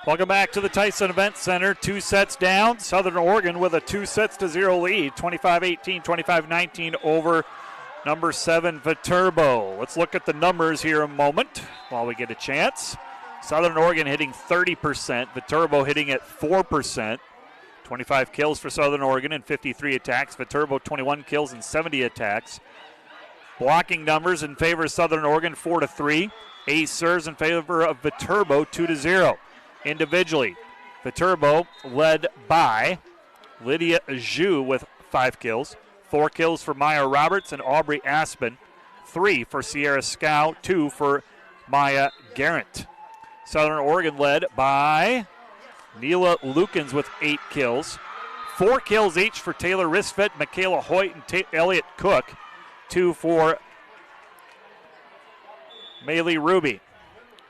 Welcome back to the Tyson Event Center. 2 sets down. Southern Oregon with a 2-0 lead. 25-18, 25-19 over number 7 Viterbo. Let's look at the numbers here a moment while we get a chance. Southern Oregon hitting 30%. Viterbo hitting at 4%. 25 kills for Southern Oregon and 53 attacks. Viterbo 21 kills and 70 attacks. Blocking numbers in favor of Southern Oregon 4-3. Ace serves in favor of Viterbo 2-0. Individually, Viterbo led by Lydia Zhu with 5 kills. 4 kills for Maya Roberts and Aubrey Aspen. 3 for Sierra Scow. 2 for Maya Garrett. Southern Oregon led by Neela Lukens with 8 kills. 4 kills each for Taylor Risfet, Michaela Hoyt, and Elliott Cook. 2 for Maylee Ruby.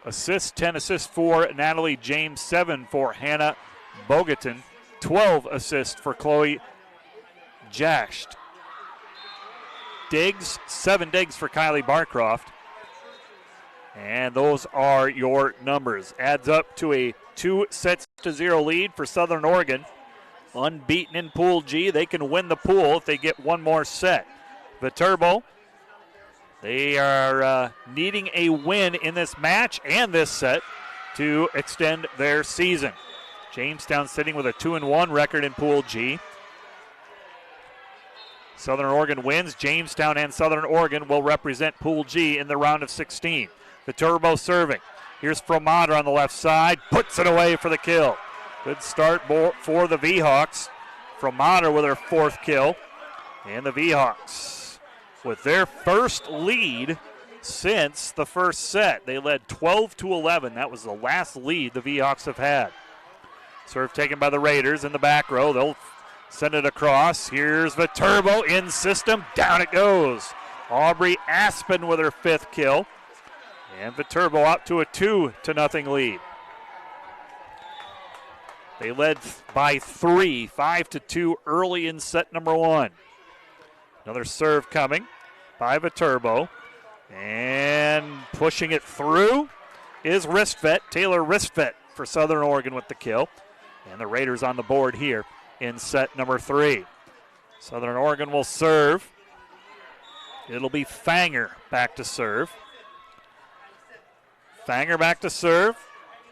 10 assists for Natalie James, 7 for Hannah Bogatin, 12 assists for Chloe Jasht. 7 digs for Kylie Barcroft. And those are your numbers. Adds up to a 2-0 lead for Southern Oregon. Unbeaten in Pool G. They can win the pool if they get one more set. Viterbo, they are needing a win in this match and this set to extend their season. Jamestown sitting with a 2-1 record in Pool G. Southern Oregon wins. Jamestown and Southern Oregon will represent Pool G in the round of 16. Viterbo serving. Here's Fromater on the left side. Puts it away for the kill. Good start for the V-Hawks. Fromater with her 4th kill. And the V-Hawks with their first lead since the first set. They led 12-11. That was the last lead the V-Hawks have had. Serve taken by the Raiders in the back row. They'll send it across. Here's Viterbo in system. Down it goes. Aubrey Aspen with her 5th kill. And Viterbo out to a 2-0 lead. They led by 3, 5-2 early in set number 1. Another serve coming by Viterbo. And pushing it through is Ristvet. Taylor Ristvet for Southern Oregon with the kill. And the Raiders on the board here in set number 3. Southern Oregon will serve. It'll be Fanger back to serve. Fanger back to serve.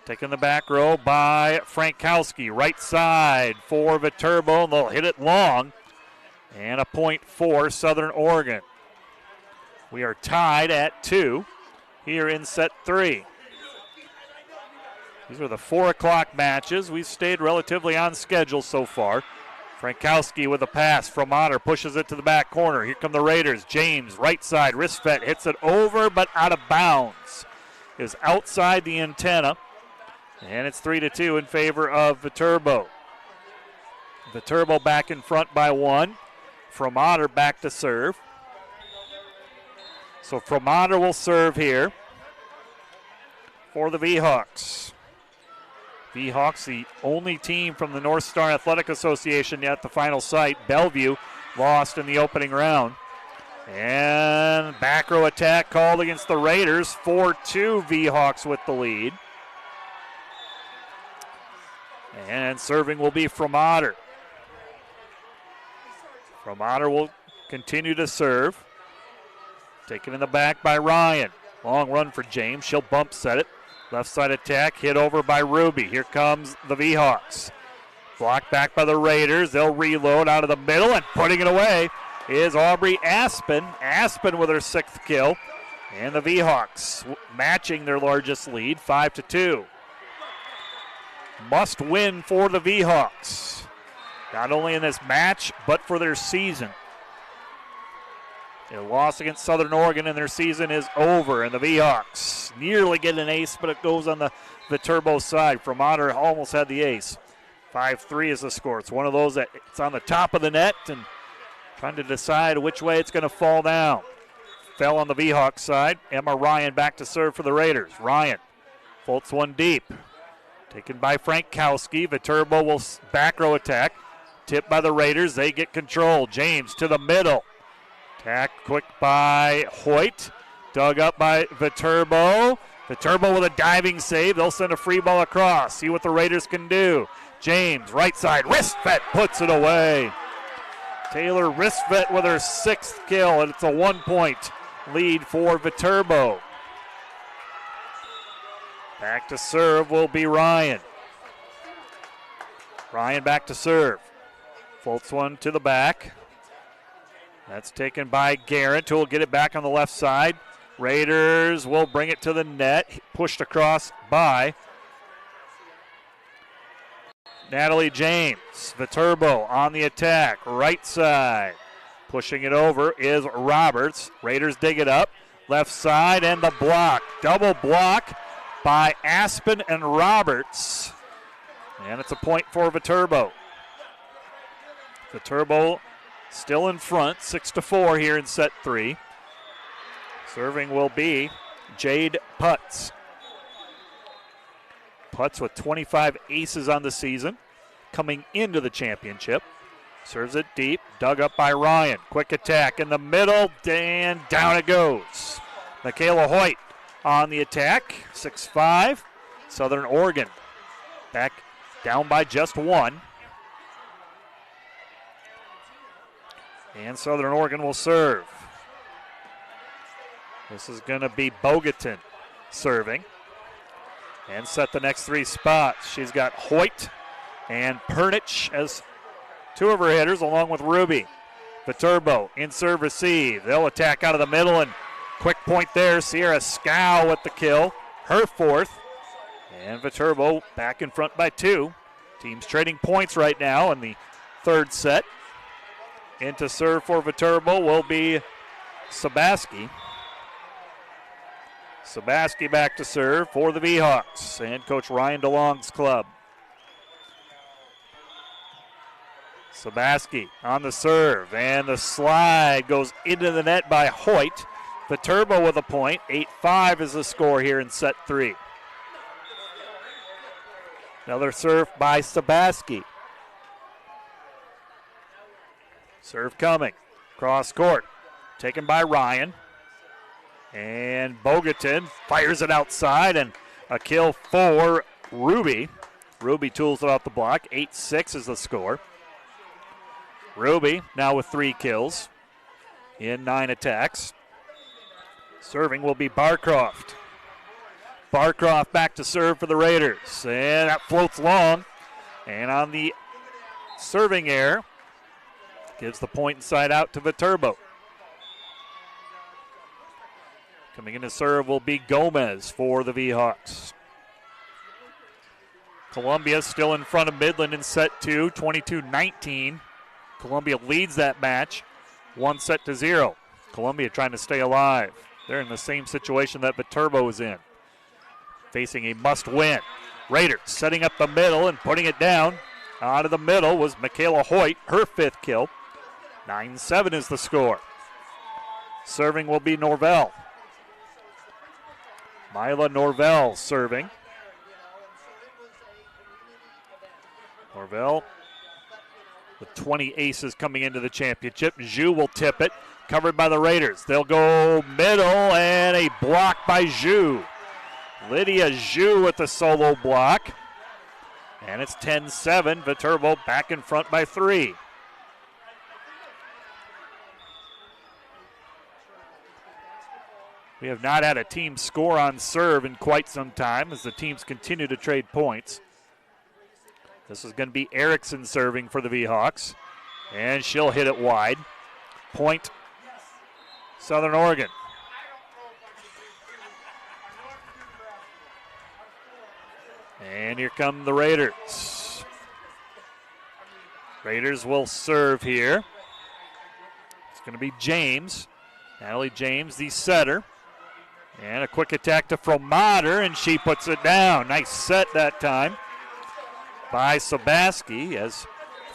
Taking the back row by Frankowski. Right side for Viterbo. And they'll hit it long. And a point for Southern Oregon. We are tied at 2 here in set 3. These are the 4 o'clock matches. We've stayed relatively on schedule so far. Frankowski with a pass. Fromater pushes it to the back corner. Here come the Raiders. James, right side. Ristvet hits it over, but out of bounds. Is outside the antenna. And it's 3-2 in favor of Viterbo. Viterbo back in front by 1. Fromater back to serve. So Fromater will serve here for the V-Hawks. V-Hawks, the only team from the North Star Athletic Association at the final site. Bellevue lost in the opening round. And back row attack called against the Raiders. 4-2 V-Hawks with the lead. And serving will be Fromater. Fromater will continue to serve. Taken in the back by Ryan. Long run for James. She'll bump set it. Left side attack hit over by Ruby. Here comes the V-Hawks. Blocked back by the Raiders. They'll reload out of the middle, and putting it away is Aubrey Aspen. Aspen with her 6th kill. And the V-Hawks matching their largest lead, 5-2. Must win for the V-Hawks. Not only in this match, but for their season. A loss against Southern Oregon and their season is over. And the V-Hawks nearly get an ace, but it goes on the Viterbo side. Fromater almost had the ace. 5-3 is the score. It's one of those that it's on the top of the net and trying to decide which way it's going to fall down. Fell on the V-Hawks side. Emma Ryan back to serve for the Raiders. Ryan faults one deep. Taken by Frankowski. Viterbo will back row attack. Tipped by the Raiders. They get control. James to the middle. Attack quick by Hoyt. Dug up by Viterbo. Viterbo with a diving save. They'll send a free ball across. See what the Raiders can do. James, right side. Ristvet puts it away. Taylor Ristvet with her 6th kill, and it's a 1-point lead for Viterbo. Back to serve will be Ryan. Ryan back to serve. Faults one to the back. That's taken by Garrett, who will get it back on the left side. Raiders will bring it to the net. Pushed across by Natalie James. Viterbo on the attack. Right side. Pushing it over is Roberts. Raiders dig it up. Left side and the block. Double block by Aspen and Roberts. And it's a point for Viterbo. Viterbo still in front, 6-4 here in set 3. Serving will be Jade Putz. Putz with 25 aces on the season, coming into the championship. Serves it deep, dug up by Ryan. Quick attack in the middle, and down it goes. Michaela Hoyt on the attack. 6-5. Southern Oregon back down by just one. And Southern Oregon will serve. This is going to be Bogatin serving. And set the next three spots. She's got Hoyt and Pernich as two of her hitters, along with Ruby. Viterbo in serve receive. They'll attack out of the middle, and quick point there. Sierra Scow with the kill, her fourth. And Viterbo back in front by two. Teams trading points right now in the third set. Into serve for Viterbo will be Sabaski. Sabaski back to serve for the V-Hawks and Coach Ryan DeLong's club. Sabaski on the serve, and the slide goes into the net by Hoyt. Viterbo with a point. 8-5 is the score here in set three. Another serve by Sabaski. Serve coming. Cross court. Taken by Ryan. And Bogatin fires it outside, and a kill for Ruby. Ruby tools it off the block. 8-6 is the score. Ruby now with 3 kills in 9 attacks. Serving will be Barcroft. Barcroft back to serve for the Raiders. And that floats long. And on the serving error, gives the point inside out to Viterbo. Coming in to serve will be Gomez for the V-Hawks. Columbia still in front of Midland in set 2, 22-19. Columbia leads that match 1-0. Columbia trying to stay alive. They're in the same situation that Viterbo is in, facing a must-win. Raiders setting up the middle and putting it down. Out of the middle was Michaela Hoyt, her 5th kill. 9-7 is the score. Serving will be Norvell. Mila Norvell serving. Norvell with 20 aces coming into the championship. Zhu will tip it, covered by the Raiders. They'll go middle, and a block by Zhu. Lydia Zhu with the solo block. And it's 10-7. Viterbo back in front by 3. We have not had a team score on serve in quite some time as the teams continue to trade points. This is going to be Erickson serving for the V-Hawks, and she'll hit it wide. Point, Southern Oregon. And here come the Raiders. Raiders will serve here. It's going to be James. Natalie James, the setter. And a quick attack to Fromater, and she puts it down. Nice set that time by Sabaski as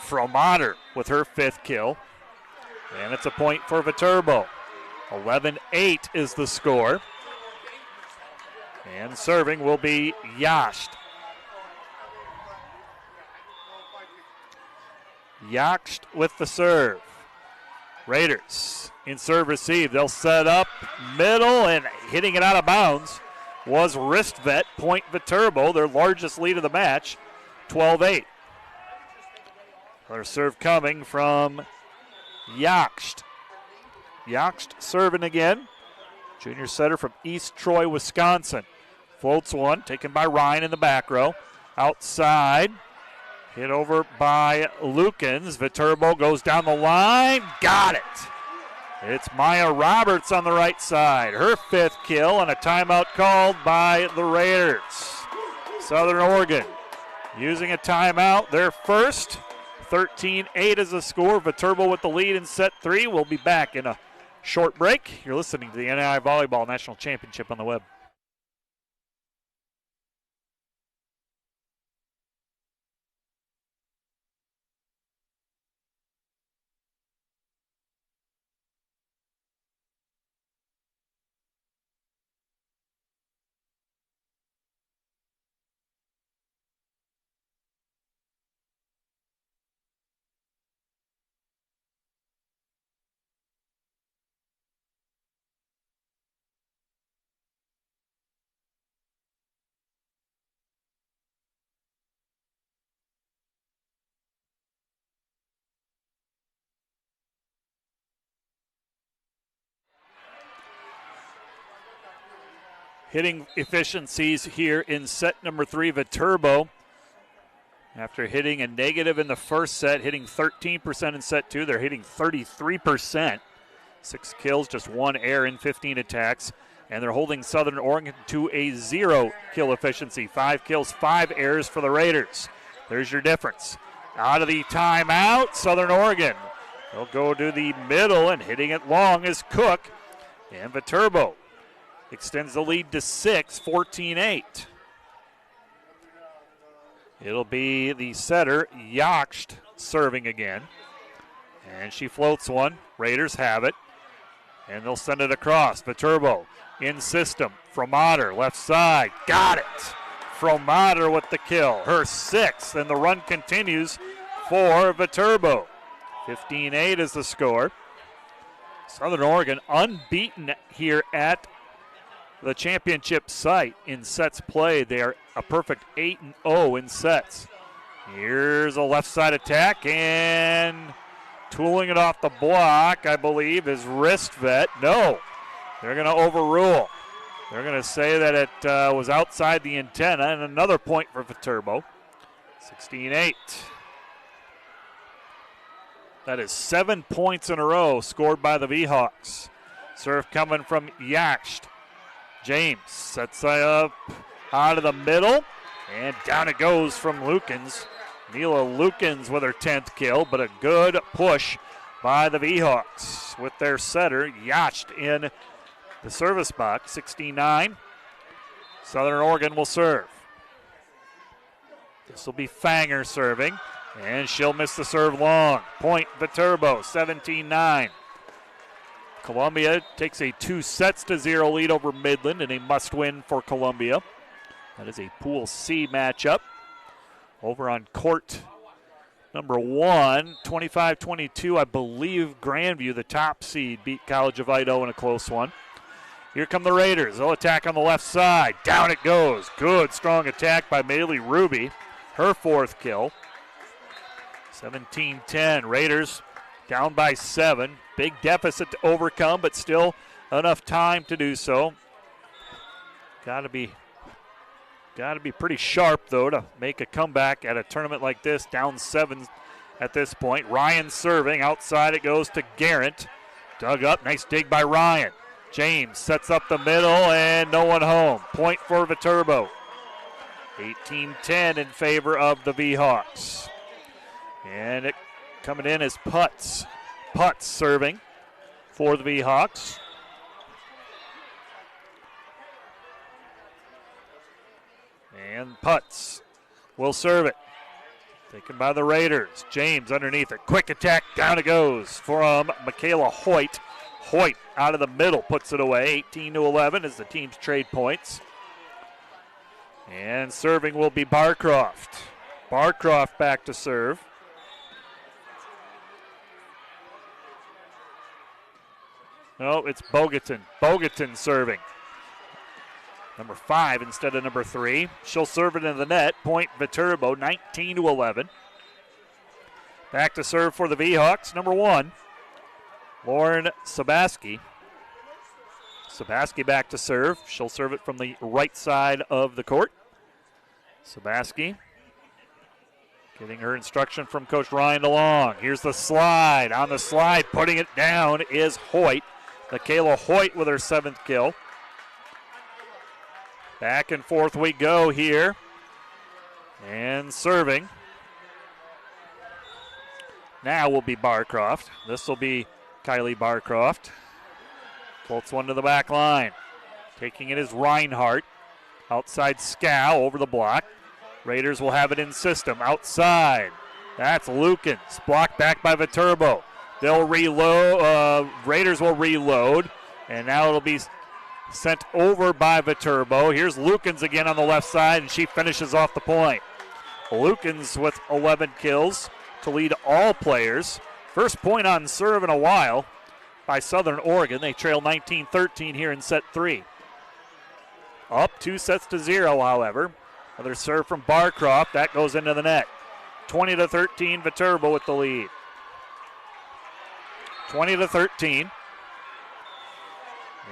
Fromater with her 5th kill. And it's a point for Viterbo. 11-8 is the score. And serving will be Yasht. Yasht with the serve. Raiders in serve receive. They'll set up middle, and hitting it out of bounds was Wristvet. Point Viterbo, their largest lead of the match, 12-8. Another serve coming from Yacht. Yacht serving again. Junior setter from East Troy, Wisconsin. Floats one, taken by Ryan in the back row. Outside. Hit over by Lukens. Viterbo goes down the line. Got it. It's Maya Roberts on the right side. Her 5th kill, and a timeout called by the Raiders. Southern Oregon using a timeout. Their first. 13-8 is the score. Viterbo with the lead in set 3. We'll be back in a short break. You're listening to the NAIA Volleyball National Championship on the web. hitting efficiencies here in set number 3. Viterbo, after hitting a negative in the first set, hitting 13% in set 2. They're hitting 33%. 6 kills, just 1 error in 15 attacks. And they're holding Southern Oregon to a 0 kill efficiency. 5 kills, 5 errors for the Raiders. There's your difference. Out of the timeout, Southern Oregon. They'll go to the middle, and hitting it long is Cook. And Viterbo extends the lead to 6, 14-8. It'll be the setter, Yacht, serving again. And she floats one. Raiders have it. And they'll send it across. Viterbo in system. Fromater, left side. Got it. Fromater with the kill. Her 6th, and the run continues for Viterbo. 15-8 is the score. Southern Oregon unbeaten here at the championship site in sets played. They are a perfect 8-0 in sets. Here's a left side attack, and tooling it off the block, I believe, is Wristvet. No, they're going to overrule. They're going to say that it was outside the antenna, and another point for Viterbo. 16-8. That is 7 points in a row scored by the V-Hawks. Serve coming from Yacht. James sets up out of the middle, and down it goes from Lukens. Mila Lukens with her 10th kill, but a good push by the V-Hawks with their setter, Yacht, in the service box. 69. Southern Oregon will serve. This will be Fanger serving, and she'll miss the serve long. Point Viterbo, 17-9. Columbia takes a 2-0 lead over Midland, and a must-win for Columbia. That is a Pool C matchup. Over on court number 1, 25-22, I believe Grandview, the top seed, beat College of Idaho in a close one. Here come the Raiders. They'll attack on the left side. Down it goes. Good, strong attack by Maylee Ruby. Her 4th kill. 17-10. Raiders down by 7. Big deficit to overcome, but still enough time to do so. Got to be pretty sharp, though, to make a comeback at a tournament like this. Down 7 at this point. Ryan serving. Outside it goes to Garrett. Dug up. Nice dig by Ryan. James sets up the middle, and no one home. Point for Viterbo. 18-10 in favor of the V-Hawks. And it coming in is Putz. Putz serving for the V-Hawks. And Putz will serve it. Taken by the Raiders. James underneath it. Quick attack. Down it goes from Michaela Hoyt. Hoyt out of the middle puts it away. 18-11 as the teams trade points. And serving will be Barcroft. Barcroft back to serve. No, it's Bogatin. Bogatin serving. Number 5 instead of number 3. She'll serve it into the net. Point Viterbo, 19-11. Back to serve for the V-Hawks. Number 1, Lauren Sabaski. Sabaski back to serve. She'll serve it from the right side of the court. Sabaski getting her instruction from Coach Ryan DeLong. Here's the slide. On the slide, putting it down is Hoyt. Michaela Hoyt with her 7th kill. Back and forth we go here. And serving now will be Barcroft. This will be Kylie Barcroft. Floats one to the back line. Taking it is Reinhardt. Outside Scow over the block. Raiders will have it in system. Outside. That's Lukens. Blocked back by Viterbo. They'll reload. Raiders will reload. And now it'll be sent over by Viterbo. Here's Lukens again on the left side, and she finishes off the point. Lukens with 11 kills to lead all players. First point on serve in a while by Southern Oregon. They trail 19-13 here in set 3. Up 2-0, however. Another serve from Barcroft. That goes into the net. 20-13, Viterbo with the lead. 20-13.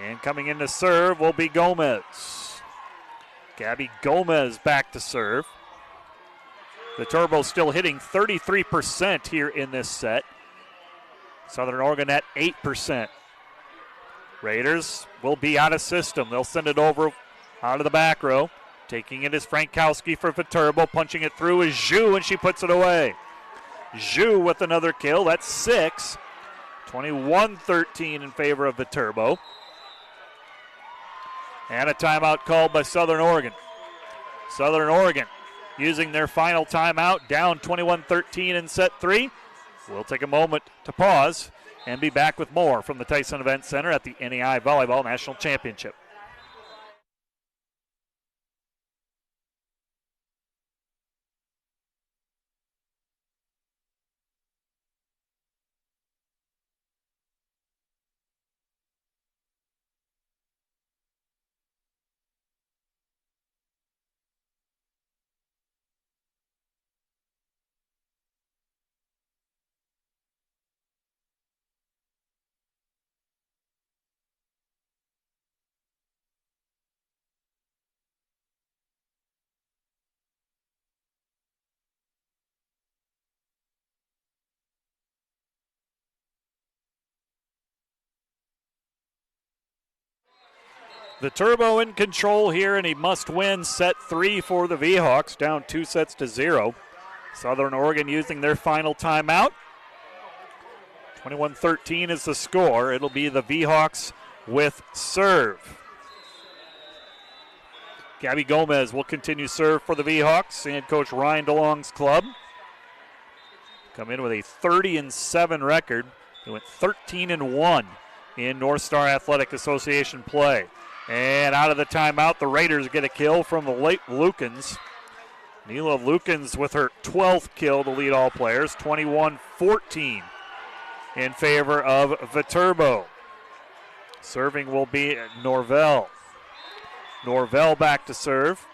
And coming in to serve will be Gomez. Gabby Gomez back to serve. Viterbo still hitting 33% here in this set. Southern Oregon at 8%. Raiders will be out of system. They'll send it over out of the back row. Taking it is Frankowski for Viterbo. Punching it through is Zhu, and she puts it away. Zhu with another kill. That's 6. 21-13 in favor of Viterbo. And a timeout called by Southern Oregon. Southern Oregon using their final timeout, down 21-13 in set 3. We'll take a moment to pause and be back with more from the Tyson Event Center at the NAIA Volleyball National Championship. Viterbo in control here, and he must win set 3 for the V-Hawks, down 2-0. Southern Oregon using their final timeout. 21-13 is the score. It'll be the V-Hawks with serve. Gabby Gomez will continue serve for the V-Hawks and Coach Ryan DeLong's club. Come in with a 30-7 record. They went 13-1 in North Star Athletic Association play. And out of the timeout, the Raiders get a kill from the late Lukens. Neela Lukens with her 12th kill to lead all players, 21-14 in favor of Viterbo. Serving will be Norvell. Norvell back to serve.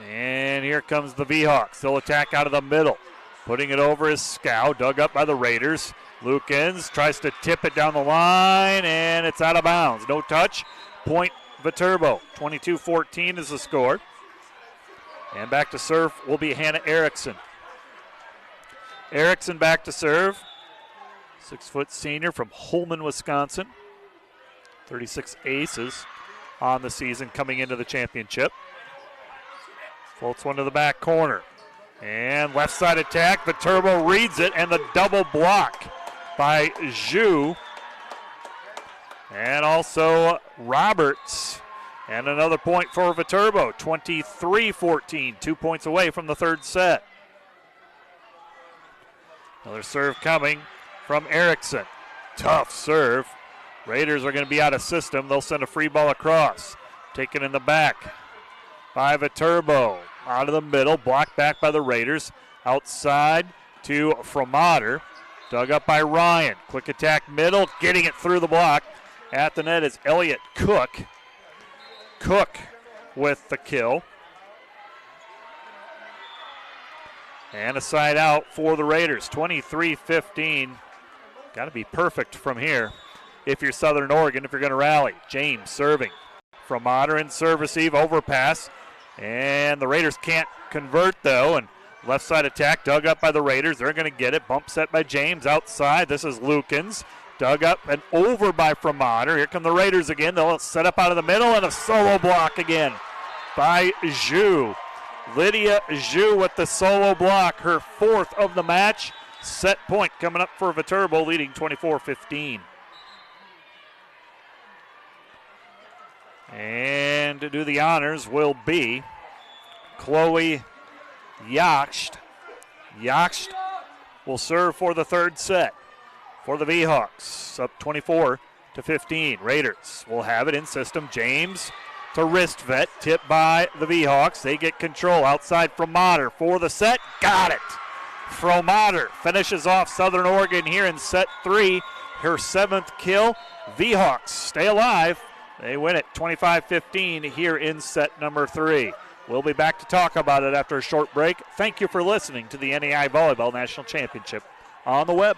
And here comes the V-Hawks. They'll attack out of the middle. Putting it over is Scow, dug up by the Raiders. Lukens tries to tip it down the line, and it's out of bounds. No touch. Point Viterbo. 22-14 is the score. And back to serve will be Hannah Erickson. Erickson back to serve. 6-foot senior from Holman, Wisconsin. 36 aces on the season coming into the championship. Floats one to the back corner. And left side attack. Viterbo reads it, and the double block by Zhu. And also Roberts. And another point for Viterbo. 23-14. 2 points away from the third set. Another serve coming from Erickson. Tough serve. Raiders are going to be out of system. They'll send a free ball across. Taken in the back by Viterbo. Out of the middle. Blocked back by the Raiders. Outside to Fromater. Dug up by Ryan. Quick attack middle. Getting it through the block. At the net is Elliott Cook. Cook with the kill. And a side out for the Raiders. 23-15. Got to be perfect from here if you're Southern Oregon, if you're going to rally. James serving. Fromater in serve receive. Overpass. And the Raiders can't convert, though. And left side attack dug up by the Raiders. They're going to get it. Bump set by James outside. This is Lukens. Dug up and over by Fromater. Here come the Raiders again. They'll set up out of the middle, and a solo block again by Zhu. Lydia Zhu with the solo block, her fourth of the match. Set point coming up for Viterbo, leading 24-15. And to do the honors will be Chloe Yacht. Yacht will serve for the third set for the V-Hawks, up 24-15. Raiders will have it in system. James to Wristvet, tipped by the V-Hawks. They get control outside from Fromater for the set. Got it. Fromater finishes off Southern Oregon here in set 3. Her 7th kill. V-Hawks stay alive. They win it 25-15 here in set number 3. We'll be back to talk about it after a short break. Thank you for listening to the NAIA Volleyball National Championship on the web.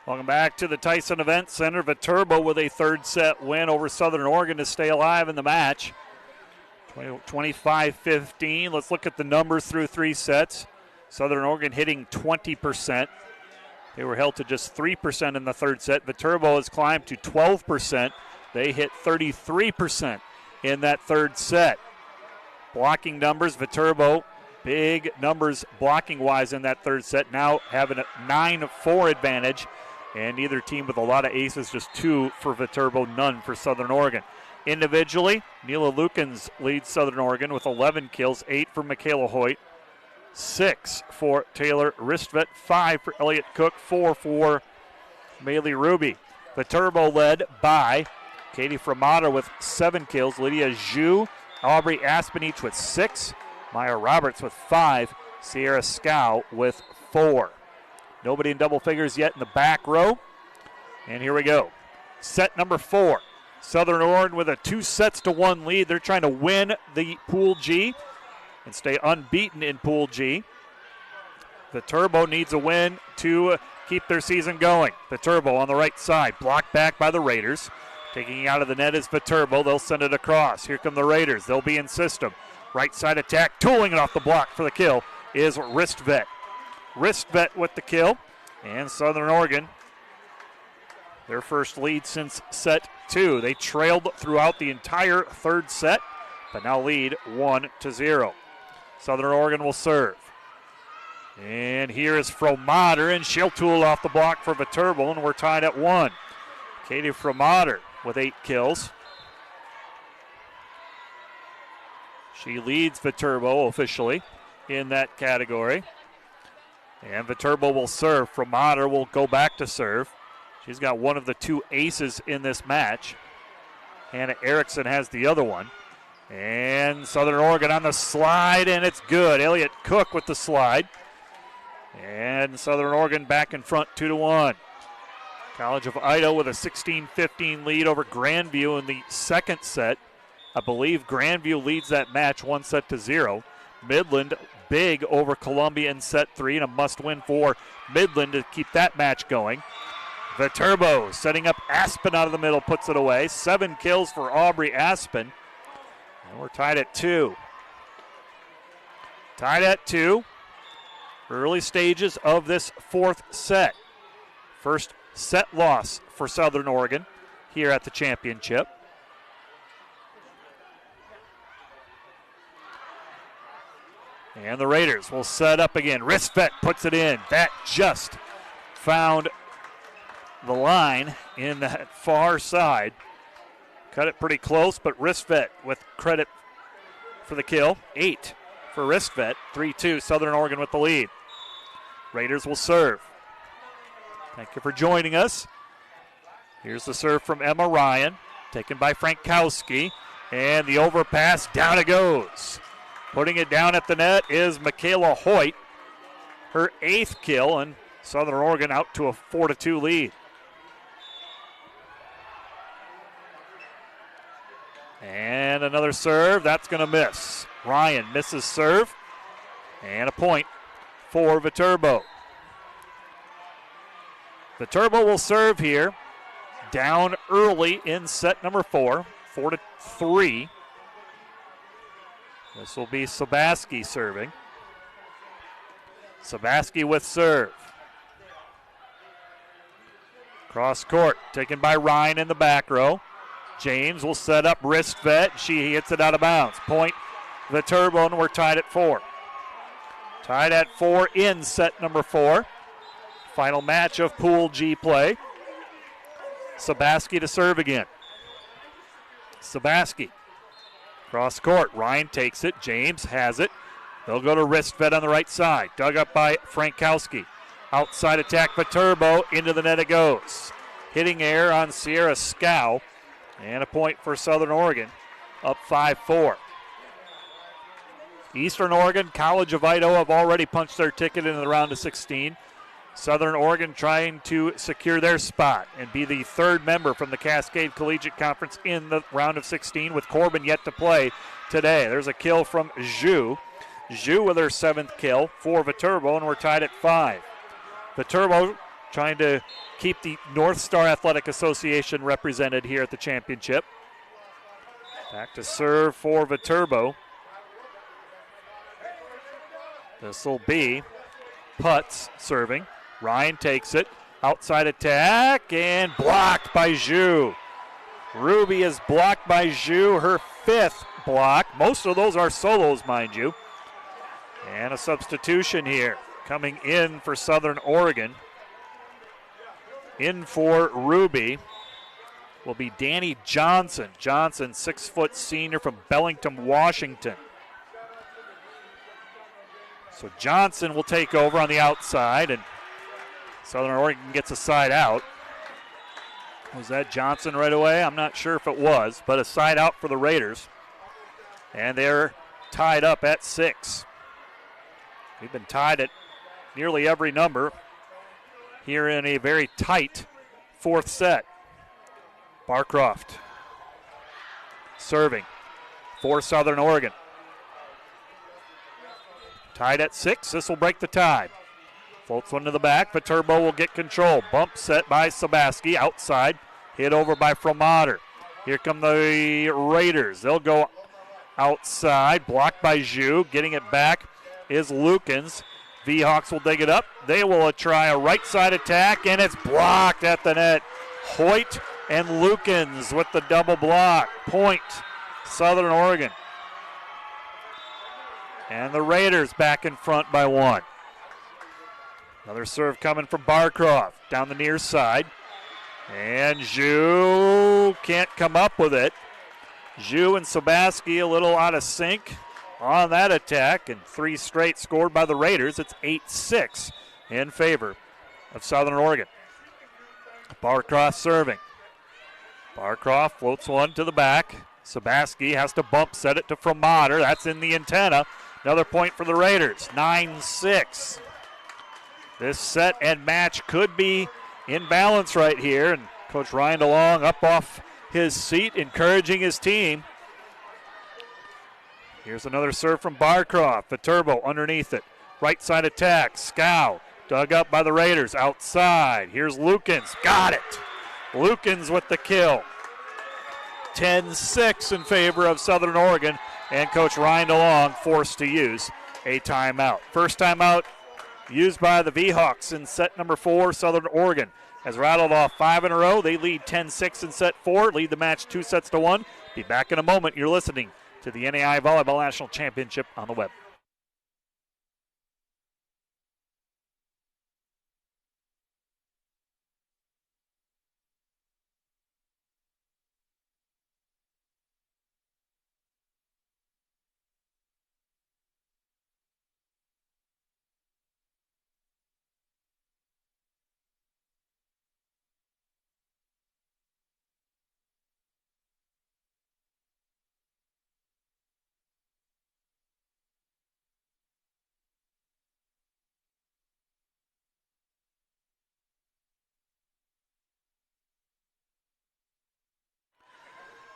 Welcome back to the Tyson Event Center. Viterbo with a third set win over Southern Oregon to stay alive in the match. 25-15. Let's look at the numbers through 3 sets. Southern Oregon hitting 20%. They were held to just 3% in the third set. Viterbo has climbed to 12%. They hit 33% in that third set. Blocking numbers, Viterbo, big numbers blocking-wise in that third set, now having a 9-4 advantage. And neither team with a lot of aces, just 2 for Viterbo, none for Southern Oregon. Individually, Neela Lukens leads Southern Oregon with 11 kills, 8 for Michaela Hoyt, 6 for Taylor Ristvet, 5 for Elliott Cook, 4 for Maylee Ruby. Viterbo led by Katie Framata with 7 kills, Lydia Zhu, Aubrey Aspen each with 6, Maya Roberts with 5, Sierra Scow with 4. Nobody in double figures yet in the back row. And here we go. Set number 4. Southern Oregon with a 2-1 lead. They're trying to win the Pool G and stay unbeaten in Pool G. Viterbo needs a win to keep their season going. Viterbo on the right side, blocked back by the Raiders. Taking out of the net is Viterbo. They'll send it across. Here come the Raiders. They'll be in system. Right side attack, tooling it off the block for the kill is Ristvet. Ristvet with the kill, and Southern Oregon, their first lead since set 2. They trailed throughout the entire third set, but now lead 1-0. Southern Oregon will serve. And here is Fromater, and she'll tool off the block for Viterbo, and we're tied at 1. Katie Fromater with 8 kills. She leads Viterbo officially in that category. And Viterbo will serve. Fromater will go back to serve. She's got one of the 2 aces in this match. Hannah Erickson has the other one. And Southern Oregon on the slide, and it's good. Elliott Cook with the slide. And Southern Oregon back in front 2-1. College of Idaho with a 16-15 lead over Grandview in the second set. I believe Grandview leads that match 1-0. Midland big over Columbia in set 3 and a must-win for Midland to keep that match going. Viterbo setting up Aspen out of the middle, puts it away. 7 kills for Aubrey Aspen. And we're tied at 2. Tied at 2. Early stages of this fourth set. First set loss for Southern Oregon here at the championship. And the Raiders will set up again. Ristvet puts it in. That just found the line in that far side. Cut it pretty close, but Ristvet with credit for the kill. 8 for Ristvet. 3-2, Southern Oregon with the lead. Raiders will serve. Thank you for joining us. Here's the serve from Emma Ryan, taken by Frankowski. And the overpass, down it goes. Putting it down at the net is Michaela Hoyt, her 8th kill, and Southern Oregon out to a 4-2 lead. And another serve, that's going to miss. Ryan misses serve, and a point for Viterbo. Viterbo will serve here, down early in set number 4, 4-3. This will be Sabaski serving. Sabaski with serve. Cross court, taken by Ryan in the back row. James will set up Ristvet. She hits it out of bounds. Point Viterbo, and we're tied at 4. Tied at 4 in set number 4. Final match of Pool G play. Sabaski to serve again. Sabaski. Cross court, Ryan takes it, James has it. They'll go to Ristvet on the right side. Dug up by Frankowski. Outside attack, Viterbo, into the net it goes. Hitting air on Sierra Scow. And a point for Southern Oregon, up 5-4. Eastern Oregon, College of Idaho have already punched their ticket into the round of 16. Southern Oregon trying to secure their spot and be the 3rd member from the Cascade Collegiate Conference in the round of 16 with Corbin yet to play today. There's a kill from Zhu. Zhu with her 7th kill for Viterbo, and we're tied at 5. Viterbo trying to keep the North Star Athletic Association represented here at the championship. Back to serve for Viterbo. This will be Putz serving. Ryan takes it. Outside attack and blocked by Zhu. Ruby is blocked by Zhu, her 5th block. Most of those are solos, mind you. And a substitution here coming in for Southern Oregon. In for Ruby will be Danny Johnson. Johnson, 6-foot senior from Bellington, Washington. So Johnson will take over on the outside, and Southern Oregon gets a side out. Was that Johnson right away? I'm not sure if it was, but a side out for the Raiders. And they're tied up at 6. We've been tied at nearly every number here in a very tight 4th set. Barcroft serving for Southern Oregon. Tied at 6. This will break the tie. Floats one to the back. Viterbo will get control. Bump set by Sabaski. Outside. Hit over by Fromater. Here come the Raiders. They'll go outside. Blocked by Zhu. Getting it back is Lukens. V-Hawks will dig it up. They will try a right side attack, and it's blocked at the net. Hoyt and Lukens with the double block. Point, Southern Oregon. And the Raiders back in front by 1. Another serve coming from Barcroft down the near side. And Zhu can't come up with it. Zhu and Sabaski a little out of sync on that attack, and 3 straight scored by the Raiders. It's 8-6 in favor of Southern Oregon. Barcroft serving. Barcroft floats one to the back. Sabaski has to bump set it to Fromater. That's in the antenna. Another point for the Raiders. 9-6. This set and match could be in balance right here, and Coach Ryan DeLong up off his seat, encouraging his team. Here's another serve from Barcroft. Viterbo underneath it. Right side attack. Scow dug up by the Raiders. Outside. Here's Lukens. Got it. Lukens with the kill. 10-6 in favor of Southern Oregon, and Coach Ryan DeLong forced to use a timeout. First timeout used by the V-Hawks in set number 4. Southern Oregon has rattled off 5 in a row. They lead 10-6 in set 4, lead the match 2-1. Be back in a moment. You're listening to the NAIA Volleyball National Championship on the web.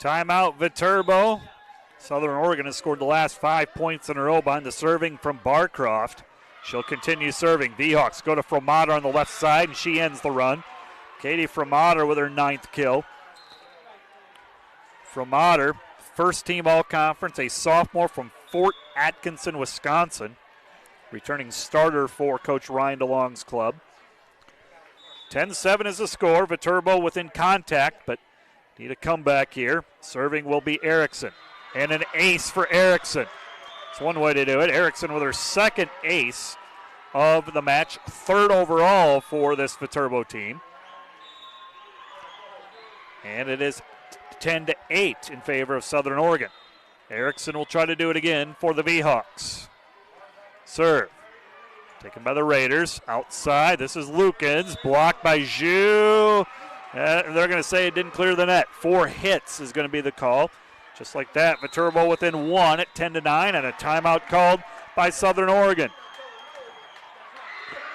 Timeout, Viterbo. Southern Oregon has scored the last 5 points in a row behind the serving from Barcroft. She'll continue serving. V-Hawks go to Fromater on the left side, and she ends the run. Katie Fromater with her 9th kill. Fromater, first team all-conference, a sophomore from Fort Atkinson, Wisconsin. Returning starter for Coach Ryan DeLong's club. 10-7 is the score. Viterbo within contact, but need a comeback here. Serving will be Erickson. And an ace for Erickson. It's one way to do it. Erickson with her 2nd ace of the match. 3rd overall for this Viterbo team. And it is 10-8 in favor of Southern Oregon. Erickson will try to do it again for the V-Hawks. Serve. Taken by the Raiders. Outside. This is Lukens. Blocked by Zhu. They're going to say it didn't clear the net. 4 hits is going to be the call. Just like that, Viterbo within 1 at 10-9, and a timeout called by Southern Oregon.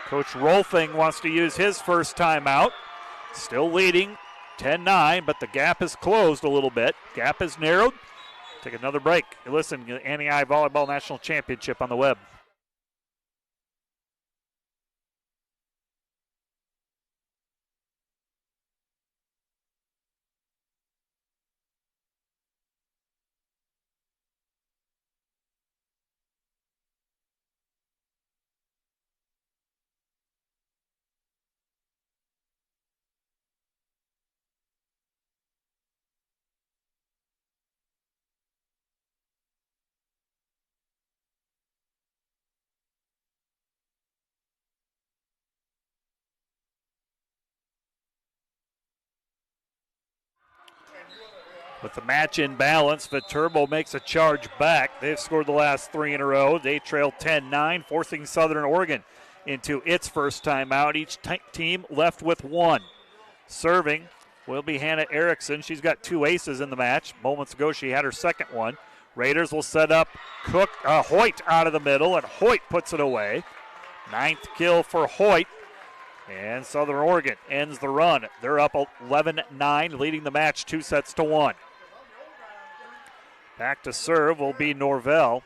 Coach Rolfing wants to use his first timeout. Still leading 10-9, but the gap has closed a little bit. Gap has narrowed. Take another break. You're listening to the NAIA Volleyball National Championship on the web. With the match in balance, Viterbo makes a charge back. They've scored the last 3 in a row. They trail 10-9, forcing Southern Oregon into its first timeout. Each team left with 1. Serving will be Hannah Erickson. She's got 2 aces in the match. Moments ago, she had her second one. Raiders will set up Hoyt out of the middle, and Hoyt puts it away. 9th kill for Hoyt. And Southern Oregon ends the run. They're up 11-9, leading the match 2-1. Back to serve will be Norvell.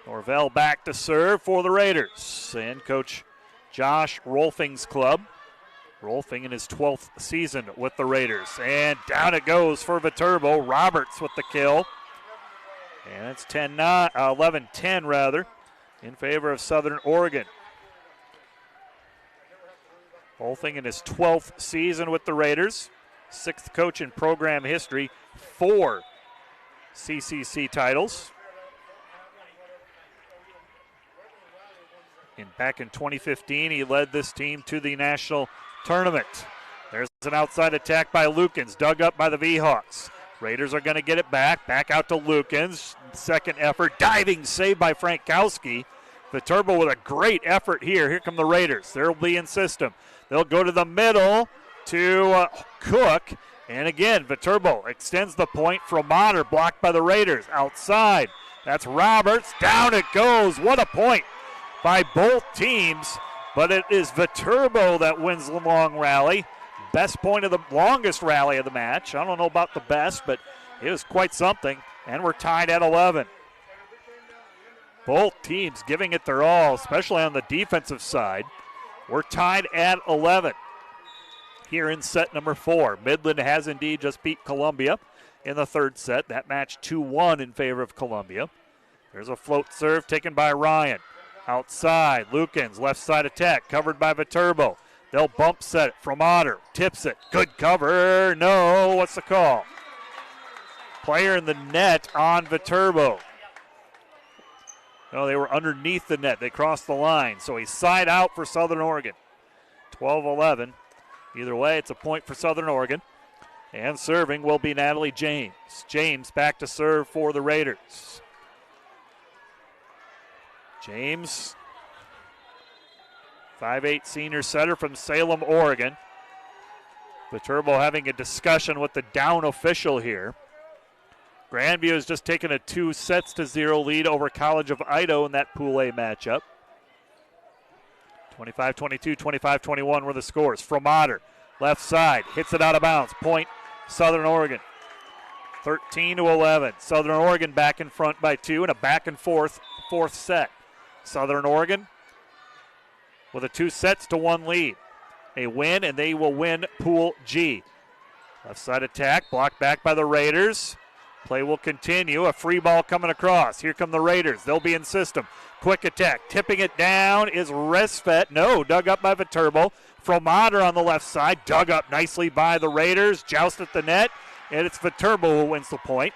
Norvell back to serve for the Raiders. And Coach Josh Rolfing's club. Rolfing in his 12th season with the Raiders. And down it goes for Viterbo. Roberts with the kill. And it's 11-10 rather, in favor of Southern Oregon. Rolfing in his 12th season with the Raiders. 6th coach in program history. 4 CCC titles. And back in 2015, he led this team to the national tournament. There's an outside attack by Lukens, dug up by the V-Hawks. Raiders are going to get it back out to Lukens. Second effort, diving save by Frankowski. Viterbo with a great effort here. Here come the Raiders. They'll be in system. They'll go to the middle to Cook. And again, Viterbo extends the point from Motter, blocked by the Raiders. Outside, that's Roberts. Down it goes. What a point by both teams. But it is Viterbo that wins the long rally. Best point of the longest rally of the match. I don't know about the best, but it was quite something. And we're tied at 11. Both teams giving it their all, especially on the defensive side. We're tied at 11 here in set number 4. Midland has indeed just beat Columbia in the third set. That match 2-1 in favor of Columbia. There's a float serve taken by Ryan. Outside, Lukens, left side attack, covered by Viterbo. They'll bump set it from Otter. Tips it. Good cover. No. What's the call? Player in the net on Viterbo. No, they were underneath the net. They crossed the line. So he's side out for Southern Oregon. 12-11. Either way, it's a point for Southern Oregon. And serving will be Natalie James. James back to serve for the Raiders. James, 5'8" senior setter from Salem, Oregon. Viterbo having a discussion with the down official here. Grandview has just taken a 2-0 lead over College of Idaho in that Pool A matchup. 25-22, 25-21 were the scores. From Otter, left side, hits it out of bounds. Point, Southern Oregon. 13-11. Southern Oregon back in front by 2 and a back and forth fourth set. Southern Oregon with a 2-1 lead. A win, and they will win Pool G. Left side attack, blocked back by the Raiders. Play will continue. A free ball coming across. Here come the Raiders. They'll be in system. Quick attack. Tipping it down is Resfet. No, dug up by Viterbo. Fromater on the left side. Dug up nicely by the Raiders. Joust at the net. And it's Viterbo who wins the point.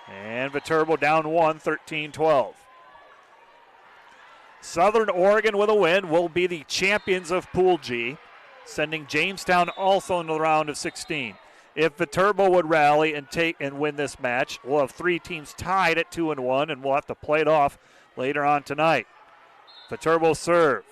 And Viterbo down 1, 13-12. Southern Oregon with a win will be the champions of Pool G, sending Jamestown also into the round of 16. If Viterbo would rally and win this match, we'll have 3 teams tied at 2-1, and we'll have to play it off later on tonight. Viterbo serve.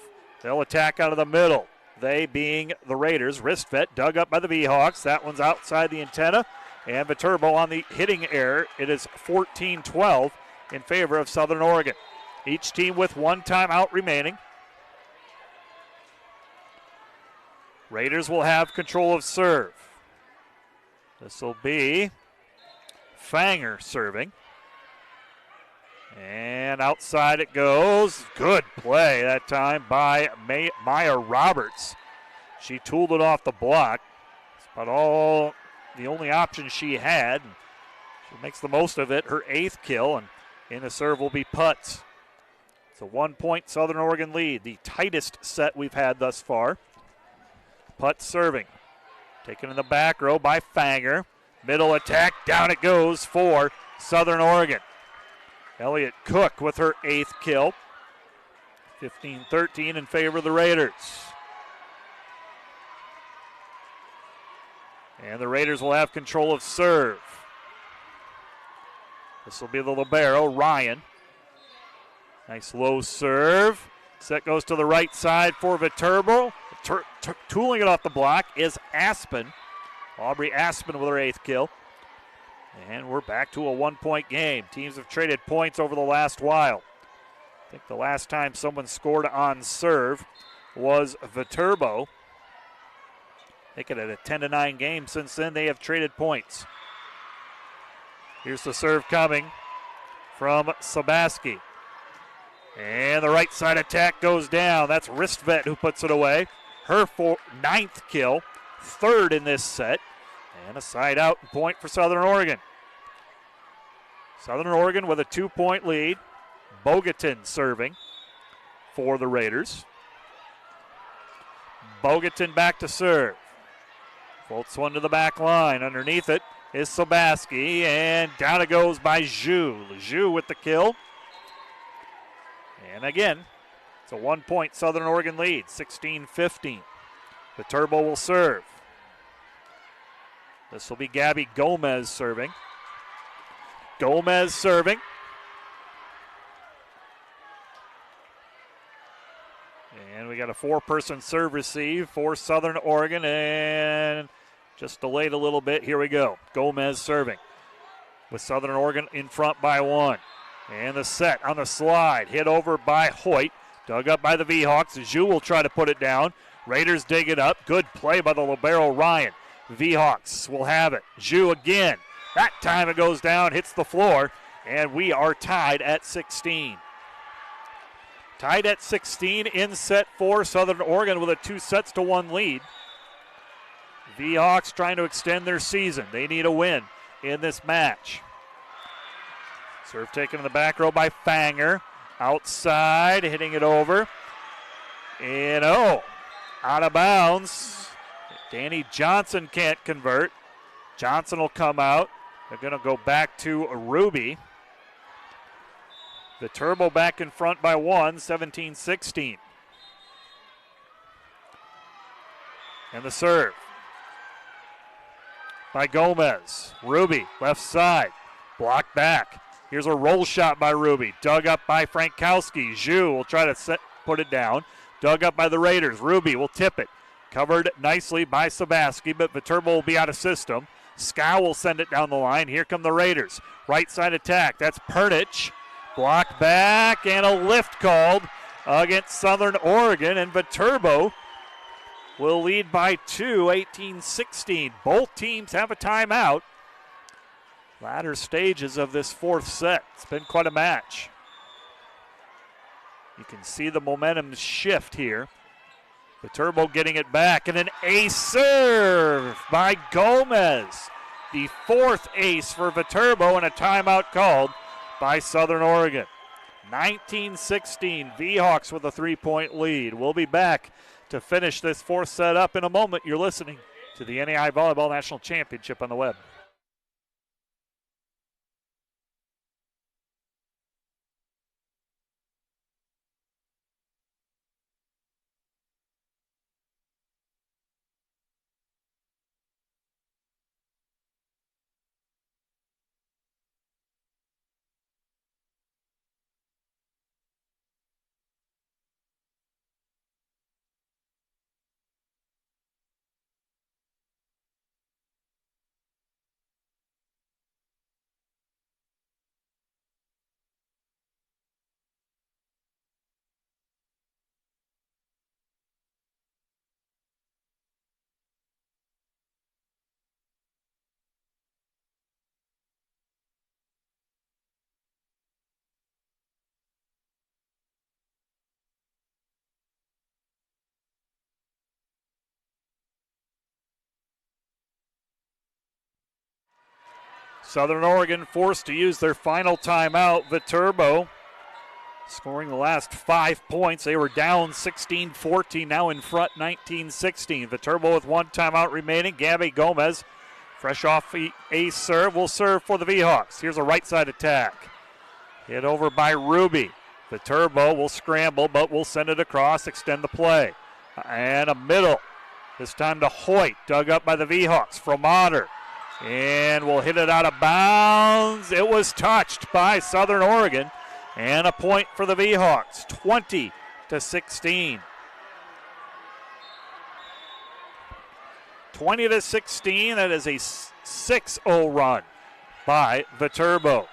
They'll attack out of the middle. They being the Raiders. Wristvet dug up by the V-Hawks. That one's outside the antenna. And Viterbo on the hitting error. It is 14-12 in favor of Southern Oregon. Each team with 1 timeout remaining. Raiders will have control of serve. This will be Fanger serving. And outside it goes. Good play that time by Maya Roberts. She tooled it off the block. It's about the only option she had. She makes the most of it. Her 8th kill, and in the serve will be Putz. It's a 1-point Southern Oregon lead, the tightest set we've had thus far. Putz serving. Taken in the back row by Fanger. Middle attack, down it goes for Southern Oregon. Elliott Cook with her 8th kill. 15-13 in favor of the Raiders. And the Raiders will have control of serve. This will be the libero, Ryan. Nice low serve. Set goes to the right side for Viterbo. Tooling it off the block is Aspen. Aubrey Aspen with her 8th kill. And we're back to a 1-point game. Teams have traded points over the last while. I think the last time someone scored on serve was Viterbo. I think it had a 10-9 game. Since then, they have traded points. Here's the serve coming from Sabaski. And the right side attack goes down. That's Ristvet who puts it away. Her 9th kill, 3rd in this set. And a side out point for Southern Oregon. Southern Oregon with a 2-point lead. Bogatin serving for the Raiders. Bogatin back to serve. Floats one to the back line. Underneath it is Sabaski, and down it goes by Zhu. Zhu with the kill. And again, it's a 1-point Southern Oregon lead, 16-15. Viterbo will serve. This will be Gabby Gomez serving. Gomez serving. And we got a 4-person serve receive for Southern Oregon, and just delayed a little bit. Here we go. Gomez serving with Southern Oregon in front by 1. And the set on the slide, hit over by Hoyt, dug up by the V-Hawks. Zhu will try to put it down. Raiders dig it up. Good play by the libero, Ryan. V-Hawks will have it. Zhu again. That time it goes down, hits the floor, and we are tied at 16. Tied at 16 in set 4. Southern Oregon with a 2-1 lead. V-Hawks trying to extend their season. They need a win in this match. Serve taken in the back row by Fanger. Outside, hitting it over. And out of bounds. Danny Johnson can't convert. Johnson will come out. They're going to go back to Ruby. Viterbo back in front by 1, 17-16. And the serve by Gomez. Ruby, left side, blocked back. Here's a roll shot by Ruby, dug up by Frankowski. Zhu will try to put it down. Dug up by the Raiders. Ruby will tip it. Covered nicely by Sabaski, but Viterbo will be out of system. Scow will send it down the line. Here come the Raiders. Right side attack. That's Pernich. Blocked back, and a lift called against Southern Oregon, and Viterbo will lead by 2, 18-16. Both teams have a timeout. Latter stages of this 4th set. It's been quite a match. You can see the momentum shift here. Viterbo getting it back, and an ace serve by Gomez. The 4th ace for Viterbo, and a timeout called by Southern Oregon. 19-16, V-Hawks with a 3-point lead. We'll be back to finish this 4th set up in a moment. You're listening to the NAIA Volleyball National Championship on the web. Southern Oregon forced to use their final timeout. Viterbo scoring the last 5 points. They were down 16-14, now in front 19-16. Viterbo with 1 timeout remaining. Gabby Gomez, fresh off the ace serve, will serve for the V-Hawks. Here's a right side attack. Hit over by Ruby. Viterbo will scramble, but will send it across, extend the play. And a middle This time to Hoyt, dug up by the V-Hawks. Fromater, and will hit it out of bounds. It was touched by Southern Oregon, and a point for the V-Hawks, 20-16. 20-16, that is a 6-0 run by Viterbo.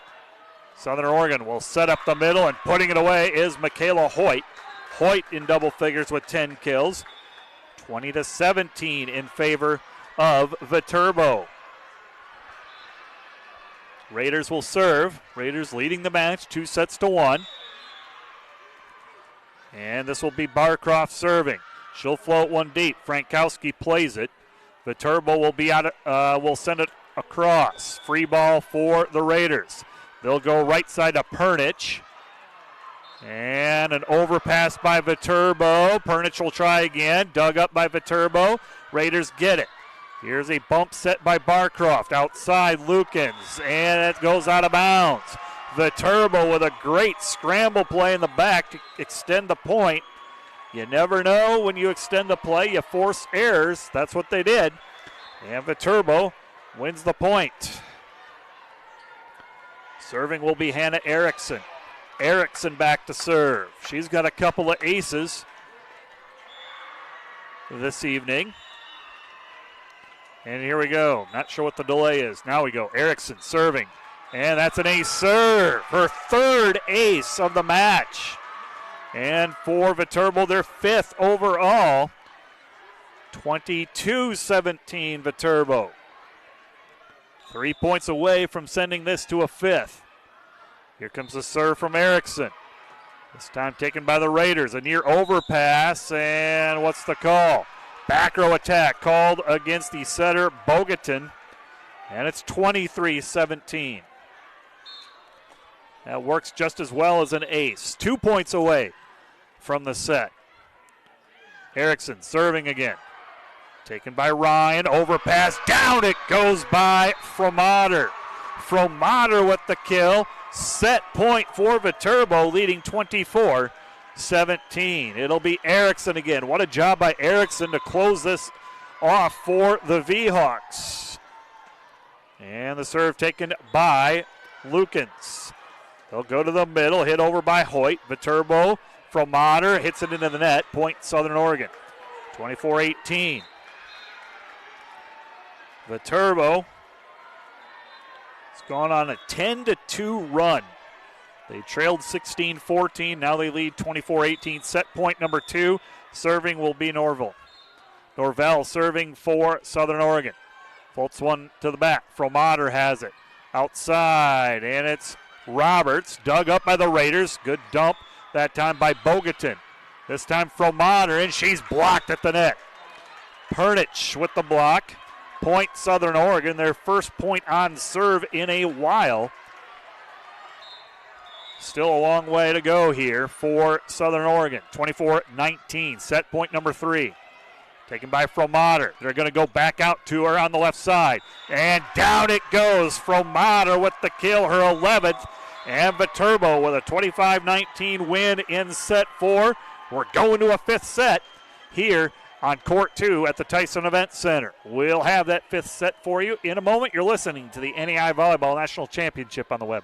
Southern Oregon will set up the middle, and putting it away is Michaela Hoyt. Hoyt in double figures with 10 kills. 20-17 in favor of Viterbo. Raiders will serve. Raiders leading the match 2-1. And this will be Barcroft serving. She'll float one deep. Frankowski plays it. Viterbo will be out. Will send it across. Free ball for the Raiders. They'll go right side to Pernich. And an overpass by Viterbo. Pernich will try again. Dug up by Viterbo. Raiders get it. Here's a bump set by Barcroft. Outside Lukens. And it goes out of bounds. Viterbo with a great scramble play in the back to extend the point. You never know when you extend the play, you force errors. That's what they did. And Viterbo wins the point. Serving will be Hannah Erickson. Erickson back to serve. She's got a couple of aces this evening. And here we go. Not sure what the delay is. Now we go. Erickson serving. And that's an ace serve. Her third ace of the match. And for Viterbo, their fifth overall. 22-17 Viterbo. 3 points away from sending this to a fifth. Here comes the serve from Erickson. This time taken by the Raiders. A near overpass, and what's the call? Back row attack called against the setter, Bogatin. And it's 23-17. That works just as well as an ace. 2 points away from the set. Erickson serving again. Taken by Ryan. Overpass. Down it goes by Fromater. Fromater with the kill. Set point for Viterbo, leading 24-17. It'll be Erickson again. What a job by Erickson to close this off for the V-Hawks. And the serve taken by Lukens. They'll go to the middle, hit over by Hoyt. Viterbo from Motter hits it into the net. Point Southern Oregon. 24-18. Viterbo has gone on a 10-2 run. They trailed 16-14. Now they lead 24-18. Set point number 2. Serving will be Norvell. Norvell serving for Southern Oregon. Floats one to the back. Fromater has it. Outside, and it's Roberts, dug up by the Raiders. Good dump that time by Bogatin. This time Fromater, and she's blocked at the net. Pernich with the block. Point Southern Oregon, their first point on serve in a while. Still a long way to go here for Southern Oregon. 24-19, set point number 3. Taken by Fromater. They're going to go back out to her on the left side. And down it goes. Fromater with the kill, her 11th. And Viterbo with a 25-19 win in set 4. We're going to a 5th set here on Court 2 at the Tyson Event Center. We'll have that 5th set for you in a moment. You're listening to the NAIA Volleyball National Championship on the web.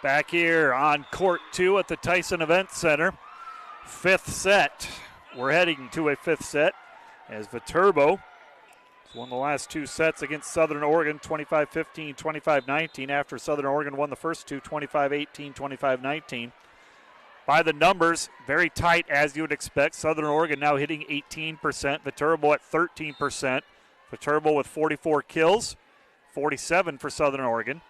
Back here on court 2 at the Tyson Event Center. Fifth set. We're heading to a fifth set as Viterbo has won the last 2 sets against Southern Oregon, 25-15, 25-19, after Southern Oregon won the first 2, 25-18, 25-19. By the numbers, very tight as you would expect. Southern Oregon now hitting 18%, Viterbo at 13%. Viterbo with 44 kills, 47 for Southern Oregon.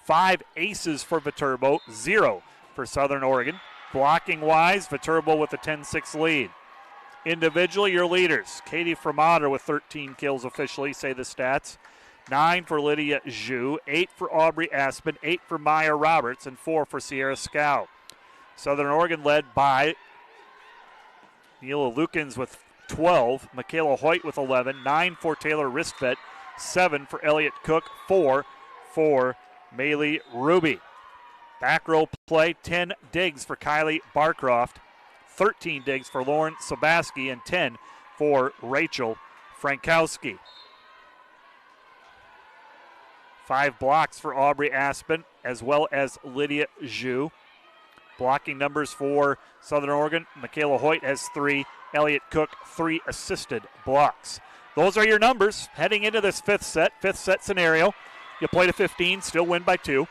5 aces for Viterbo, 0 for Southern Oregon. Blocking-wise, Viterbo with a 10-6 lead. Individually, your leaders. Katie Fremotter with 13 kills officially, say the stats. 9 for Lydia Zhu, 8 for Aubrey Aspen, 8 for Maya Roberts, and 4 for Sierra Scow. Southern Oregon led by Neela Lukens with 12, Michaela Hoyt with 11, 9 for Taylor Ristvet, 7 for Elliott Cook, 4 for Maylee Ruby. Back row play, 10 digs for Kylie Barcroft, 13 digs for Lauren Sabaski, and 10 for Rachel Frankowski. 5 blocks for Aubrey Aspen as well as Lydia Zhu. Blocking numbers for Southern Oregon, Michaela Hoyt has 3, Elliott Cook 3 assisted blocks. Those are your numbers heading into this fifth set scenario. You play to 15, still win by 2.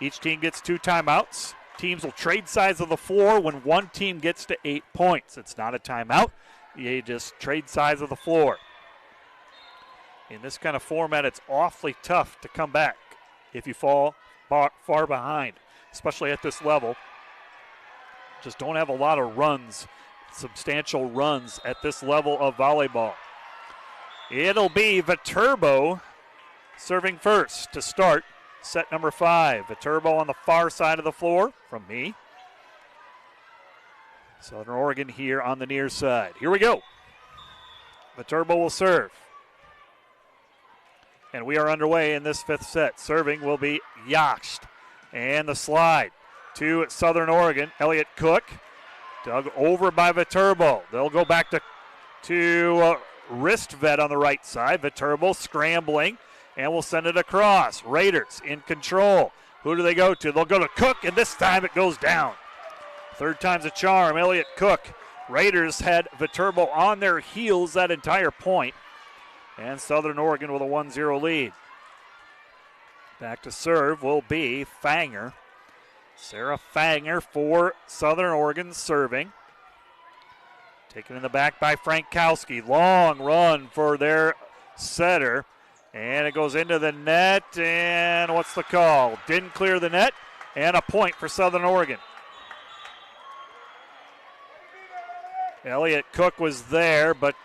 Each team gets 2 timeouts. Teams will trade sides of the floor when one team gets to 8 points. It's not a timeout. You just trade sides of the floor. In this kind of format, it's awfully tough to come back if you fall far behind, especially at this level. Just don't have a lot of runs, substantial runs at this level of volleyball. It'll be Viterbo serving first to start set number 5. Viterbo on the far side of the floor from me. Southern Oregon here on the near side. Here we go. Viterbo will serve. And we are underway in this fifth set. Serving will be Yacht. And the slide to Southern Oregon. Elliott Cook dug over by Viterbo. They'll go back to Ristvet on the right side. Viterbo scrambling. And we'll send it across. Raiders in control. Who do they go to? They'll go to Cook, and this time it goes down. Third time's a charm. Elliott Cook. Raiders had Viterbo on their heels that entire point. And Southern Oregon with a 1-0 lead. Back to serve will be Fanger. Sarah Fanger for Southern Oregon serving. Taken in the back by Frankowski. Long run for their setter. And it goes into the net, and what's the call? Didn't clear the net, and a point for Southern Oregon. Elliott Cook was there, but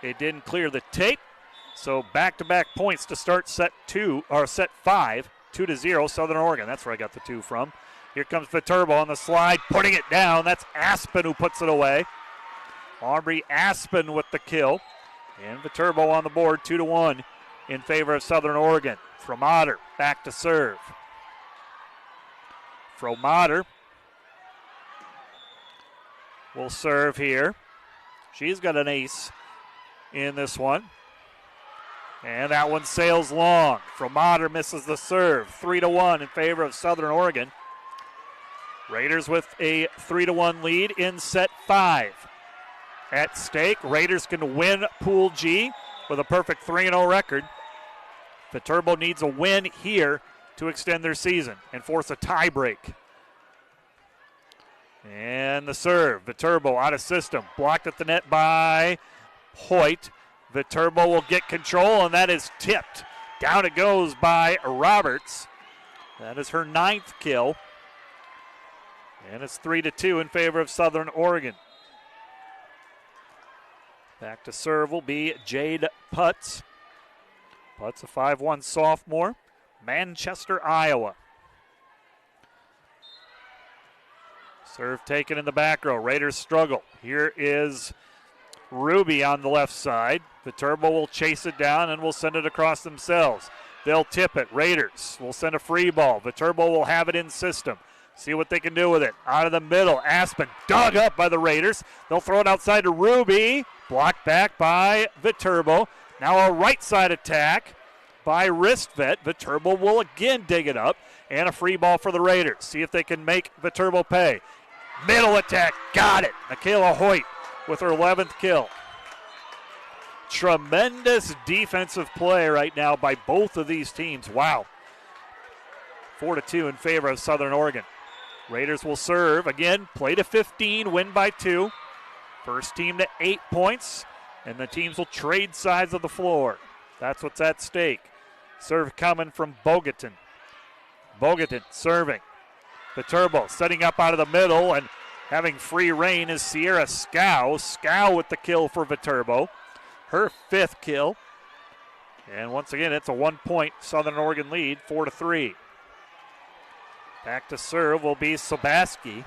it didn't clear the tape. So back-to-back points to start set 5, 2-0, Southern Oregon. That's where I got the 2 from. Here comes Viterbo on the slide, putting it down. That's Aspen who puts it away. Aubrey Aspen with the kill. And Viterbo on the board, 2-1. In favor of Southern Oregon. Fremotter back to serve. Fremotter will serve here. She's got an ace in this one. And that one sails long. Fremotter misses the serve. 3-1 in favor of Southern Oregon. Raiders with a 3-1 lead in set 5. At stake, Raiders can win Pool G with a perfect 3-0 record. Viterbo needs a win here to extend their season and force a tie break. And the serve. Viterbo out of system. Blocked at the net by Hoyt. Viterbo will get control, and that is tipped. Down it goes by Roberts. That is her 9th kill. And it's 3-2 in favor of Southern Oregon. Back to serve will be Jade Putz. Putz, a 5'1 sophomore, Manchester, Iowa. Serve taken in the back row. Raiders struggle. Here is Ruby on the left side. Viterbo will chase it down and will send it across themselves. They'll tip it. Raiders will send a free ball. Viterbo will have it in system. See what they can do with it. Out of the middle, Aspen dug up by the Raiders. They'll throw it outside to Ruby. Blocked back by Viterbo. Now a right side attack by Wristvet. Viterbo will again dig it up. And a free ball for the Raiders. See if they can make Viterbo pay. Middle attack. Got it. Michaela Hoyt with her 11th kill. Tremendous defensive play right now by both of these teams. Wow. 4-2 in favor of Southern Oregon. Raiders will serve. Again, play to 15, win by 2. First team to 8 points, and the teams will trade sides of the floor. That's what's at stake. Serve coming from Bogatin. Bogatin serving. Viterbo setting up out of the middle and having free reign is Sierra Scow. Scow with the kill for Viterbo. Her 5th kill. And once again, it's a 1-point Southern Oregon lead, 4-3. Back to serve will be Sobaski.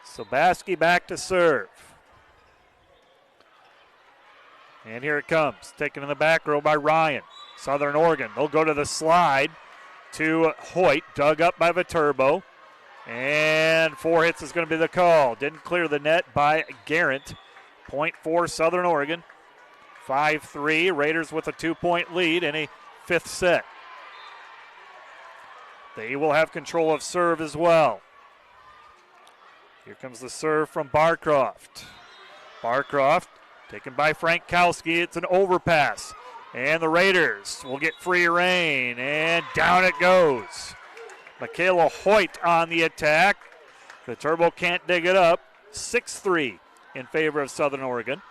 Sobaski back to serve. And here it comes. Taken in the back row by Ryan. Southern Oregon, they'll go to the slide to Hoyt. Dug up by Viterbo. And 4 hits is going to be the call. Didn't clear the net by Garrett. Point for Southern Oregon. 5-3. Raiders with a 2-point lead in a 5th set. They will have control of serve as well. Here comes the serve from Barcroft. Barcroft taken by Frankowski. It's an overpass. And the Raiders will get free reign. And down it goes. Michaela Hoyt on the attack. Viterbo can't dig it up. 6-3 in favor of Southern Oregon.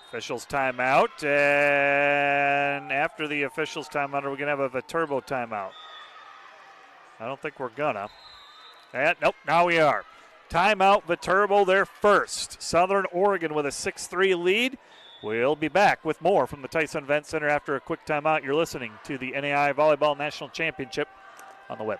Officials timeout, and after the officials timeout, are we going to have a Viterbo timeout? I don't think we're gonna. And nope, now we are. Timeout, Viterbo, their first. Southern Oregon with a 6-3 lead. We'll be back with more from the Tyson Event Center after a quick timeout. You're listening to the NAIA Volleyball National Championship on the web.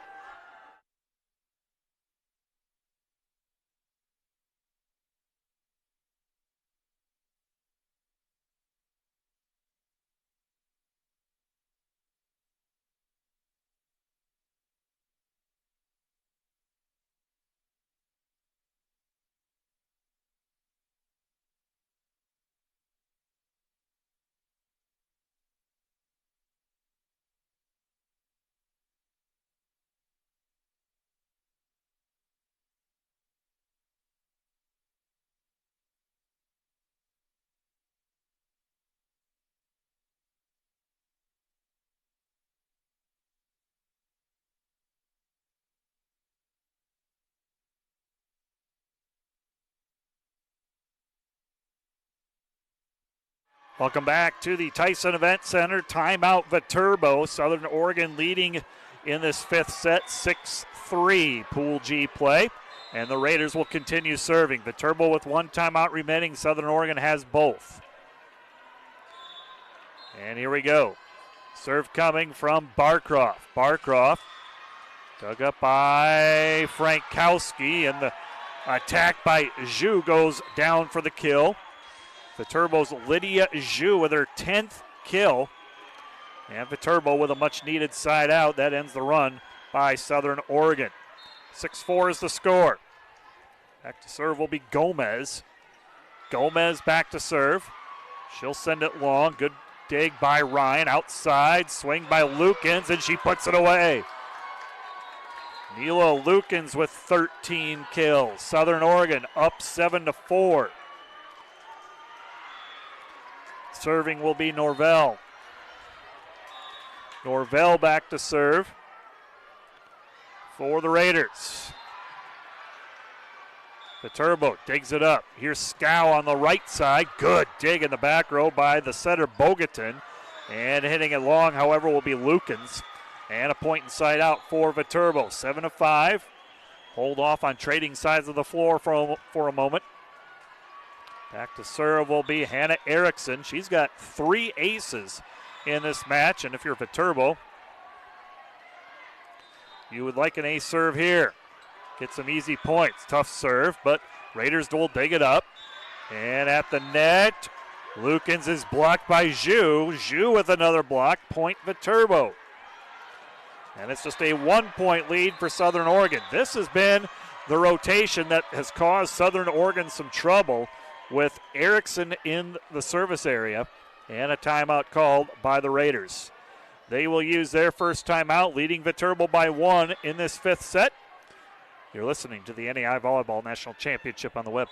Welcome back to the Tyson Event Center. Timeout Viterbo. Southern Oregon leading in this 5th set, 6-3 Pool G play. And the Raiders will continue serving. Viterbo with 1 timeout remaining. Southern Oregon has both. And here we go. Serve coming from Barcroft. Barcroft dug up by Frankowski, and the attack by Zhu goes down for the kill. Viterbo's Lydia Zhu with her 10th kill. And Viterbo with a much-needed side out. That ends the run by Southern Oregon. 6-4 is the score. Back to serve will be Gomez. Gomez back to serve. She'll send it long. Good dig by Ryan. Outside, swing by Lukens, and she puts it away. Nilo Lukens with 13 kills. Southern Oregon up 7-4. Serving will be Norvell. Norvell back to serve for the Raiders. Viterbo digs it up. Here's Scow on the right side. Good dig in the back row by the setter Bogatin. And hitting it long, however, will be Lukens. And a point inside out for Viterbo. 7-5. Hold off on trading sides of the floor for a moment. Back to serve will be Hannah Erickson. She's got 3 aces in this match. And if you're Viterbo, you would like an ace serve here. Get some easy points. Tough serve, but Raiders will dig it up. And at the net, Lukens is blocked by Zhu. Zhu with another block. Point Viterbo. And it's just a 1-point lead for Southern Oregon. This has been the rotation that has caused Southern Oregon some trouble with Erickson in the service area, and a timeout called by the Raiders. They will use their first timeout, leading Viterbo by 1 in this fifth set. You're listening to the NAIA Volleyball National Championship on the web.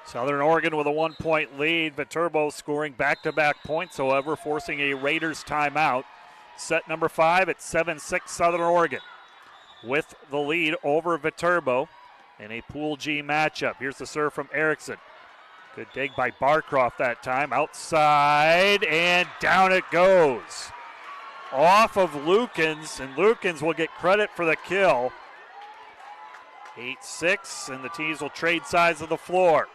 Southern Oregon with a 1-point lead. Viterbo scoring back-to-back points, however, forcing a Raiders timeout. Set number 5 at 7-6 Southern Oregon with the lead over Viterbo in a Pool G matchup. Here's the serve from Erickson. Good dig by Barcroft that time. Outside, and down it goes. Off of Lukens, and Lukens will get credit for the kill. 8-6, and the teams will trade sides of the floor.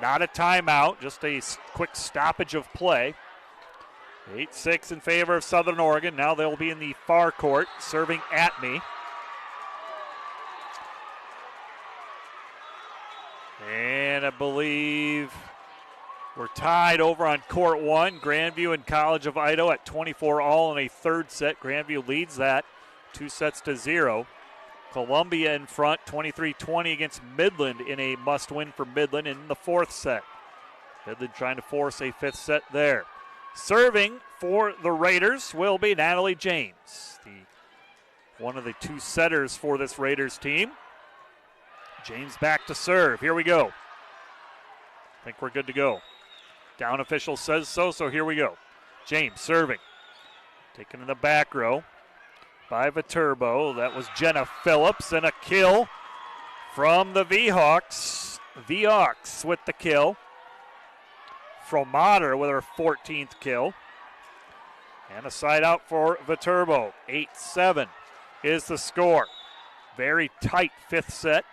Not a timeout, just a quick stoppage of play. 8-6 in favor of Southern Oregon. Now they'll be in the far court, serving at me. And I believe we're tied over on court 1. Grandview and College of Idaho at 24 all in a third set. Grandview leads that 2-0. Columbia in front, 23-20 against Midland in a must-win for Midland in the fourth set. Midland trying to force a fifth set there. Serving for the Raiders will be Natalie James, one of the two setters for this Raiders team. James back to serve. Here we go. I think we're good to go. Down official says so, so here we go. James serving. Taken in the back row by Viterbo. That was Jenna Phillips, and a kill from the V-Hawks. V-Hawks with the kill. Fromater with her 14th kill. And a side out for Viterbo. 8-7 is the score. Very tight fifth set.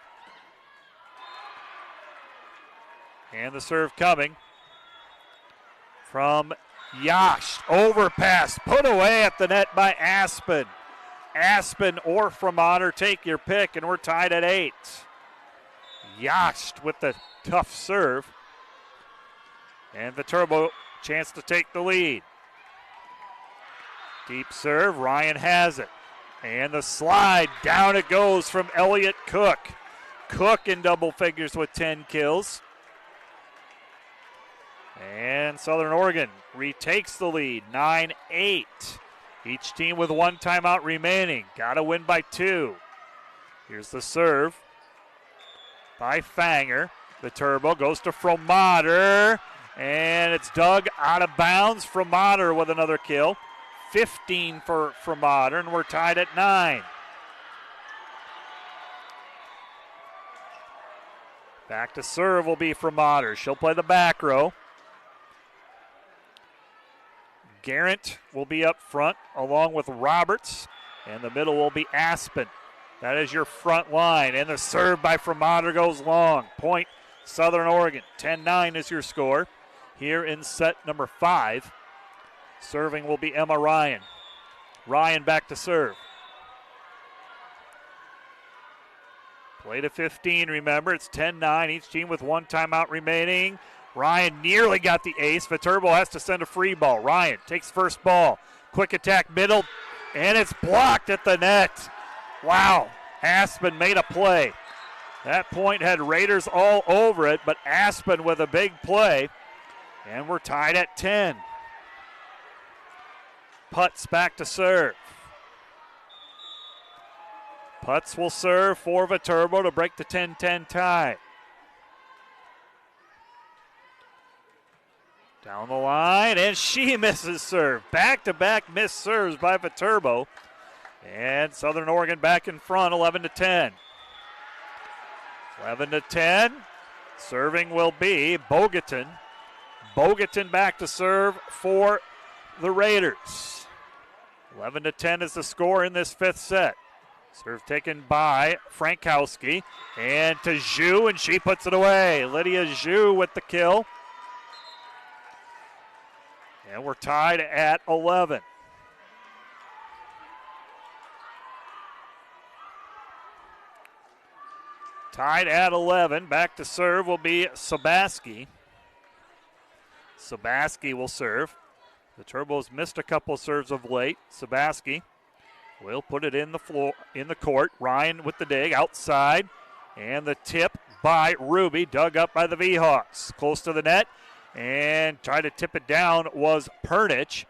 And the serve coming from Yash. Overpass put away at the net by Aspen. Aspen or Fromater, take your pick, and we're tied at 8. Yash with the tough serve. And Viterbo chance to take the lead. Deep serve, Ryan has it. And the slide, down it goes from Elliott Cook. Cook in double figures with 10 kills. And Southern Oregon retakes the lead, 9-8. Each team with one timeout remaining. Got to win by 2. Here's the serve by Fanger. Viterbo goes to Fromater, and it's dug out of bounds. Fromater with another kill. 15 for Fromater, and we're tied at 9. Back to serve will be Fromater. She'll play the back row. Garrett will be up front along with Roberts, and the middle will be Aspen. That is your front line, and the serve by Fromater goes long. Point Southern Oregon. 10-9 is your score here in set number 5. Serving will be Emma Ryan. Ryan back to serve. Play to 15, remember, it's 10-9, each team with one timeout remaining. Ryan nearly got the ace. Viterbo has to send a free ball. Ryan takes first ball. Quick attack middle, and it's blocked at the net. Wow, Aspen made a play. That point had Raiders all over it, but Aspen with a big play, and we're tied at 10. Putz back to serve. Putz will serve for Viterbo to break the 10-10 tie. Down the line, and she misses serve. Back-to-back missed serves by Viterbo. And Southern Oregon back in front, 11-10. 11-10. Serving will be Bogatin. Bogatin back to serve for the Raiders. 11-10 is the score in this fifth set. Serve taken by Frankowski and to Zhu, and she puts it away. Lydia Zhu with the kill. And we're tied at 11. Tied at 11. Back to serve will be Sabaski. Sabaski will serve. The Turbos missed a couple serves of late. Sabaski will put it in the court. Ryan with the dig outside. And the tip by Ruby, dug up by the V-Hawks. Close to the net. And tried to tip it down was Pernich.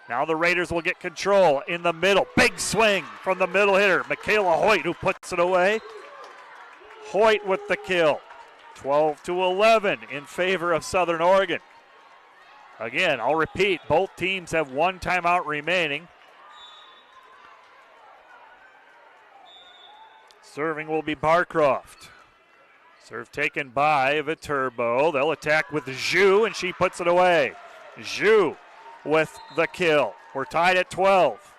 Now the Raiders will get control in the middle. Big swing from the middle hitter, Michaela Hoyt, who puts it away. Hoyt with the kill. 12-11 in favor of Southern Oregon. Again, I'll repeat, both teams have one timeout remaining. Serving will be Barcroft. Serve taken by Viterbo. They'll attack with Zhu, and she puts it away. Zhu with the kill. We're tied at 12.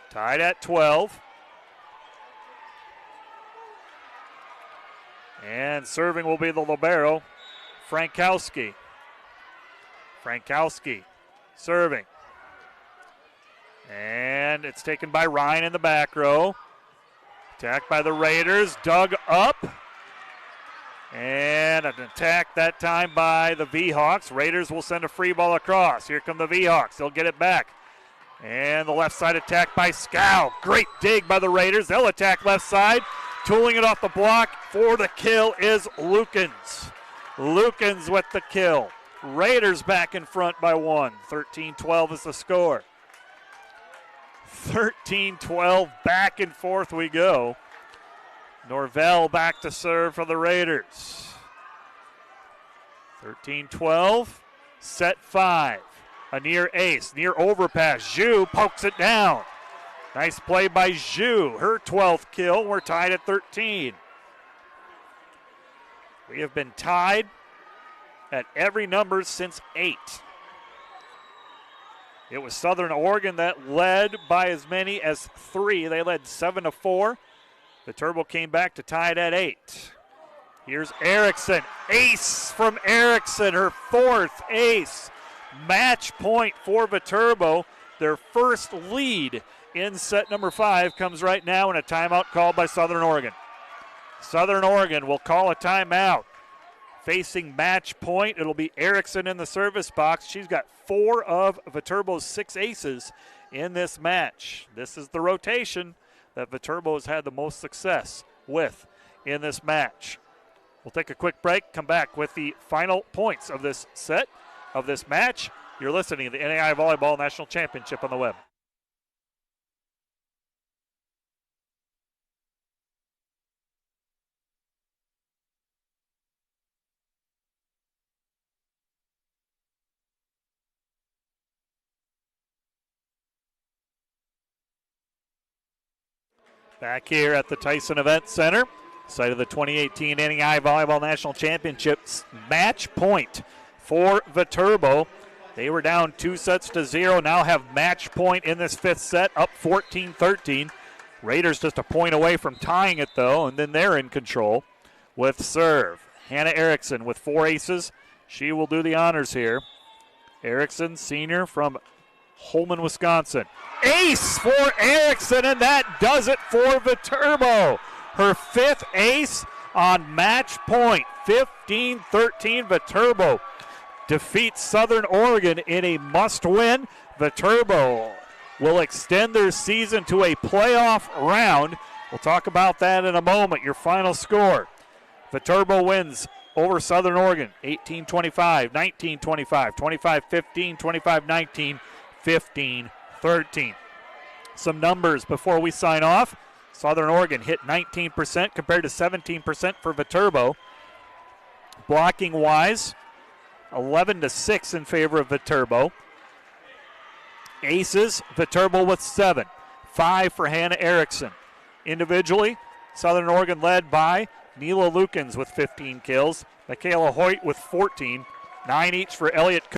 Tied at 12. And serving will be the libero, Frankowski. Frankowski serving. And it's taken by Ryan in the back row. Attacked by the Raiders, dug up. And an attack that time by the V-Hawks. Raiders will send a free ball across. Here come the V-Hawks. They'll get it back. And the left side attack by Scow. Great dig by the Raiders. They'll attack left side. Tooling it off the block for the kill is Lukens. Lukens with the kill. Raiders back in front by one. 13-12 is the score. 13-12, back and forth we go. Norvell back to serve for the Raiders. 13-12, set 5. A near ace, near overpass. Zhu pokes it down. Nice play by Zhu, her 12th kill. We're tied at 13. We have been tied at every number since 8. It was Southern Oregon that led by as many as 3. They led 7-4. Viterbo came back to tie it at 8. Here's Erickson. Ace from Erickson, her 4th ace. Match point for Viterbo. Their first lead in set number 5 comes right now in a timeout called by Southern Oregon. Southern Oregon will call a timeout. Facing match point, it'll be Erickson in the service box. She's got 4 of Viterbo's 6 aces in this match. This is the rotation that Viterbo has had the most success with in this match. We'll take a quick break, come back with the final points of this set, of this match. You're listening to the NAIA Volleyball National Championship on the web. Back here at the Tyson Event Center, site of the 2018 NAIA Volleyball National Championships. Match point for Viterbo. They were down 2-0, now have match point in this 5th set, up 14-13. Raiders just a point away from tying it, though, and then they're in control with serve. Hannah Erickson with 4 aces. She will do the honors here. Erickson, senior from Holman, Wisconsin. Ace for Erickson, and that does it for Viterbo. Her 5th ace on match point. 15-13, Viterbo defeats Southern Oregon in a must-win. Viterbo will extend their season to a playoff round. We'll talk about that in a moment. Your final score. Viterbo wins over Southern Oregon, 18-25, 19-25, 25-15, 25-19, 15-13. Some numbers before we sign off. Southern Oregon hit 19% compared to 17% for Viterbo. Blocking-wise, 11-6 in favor of Viterbo. Aces, Viterbo with 7. 5 for Hannah Erickson. Individually, Southern Oregon led by Neela Lukens with 15 kills, Michaela Hoyt with 14, 9 each for Elliott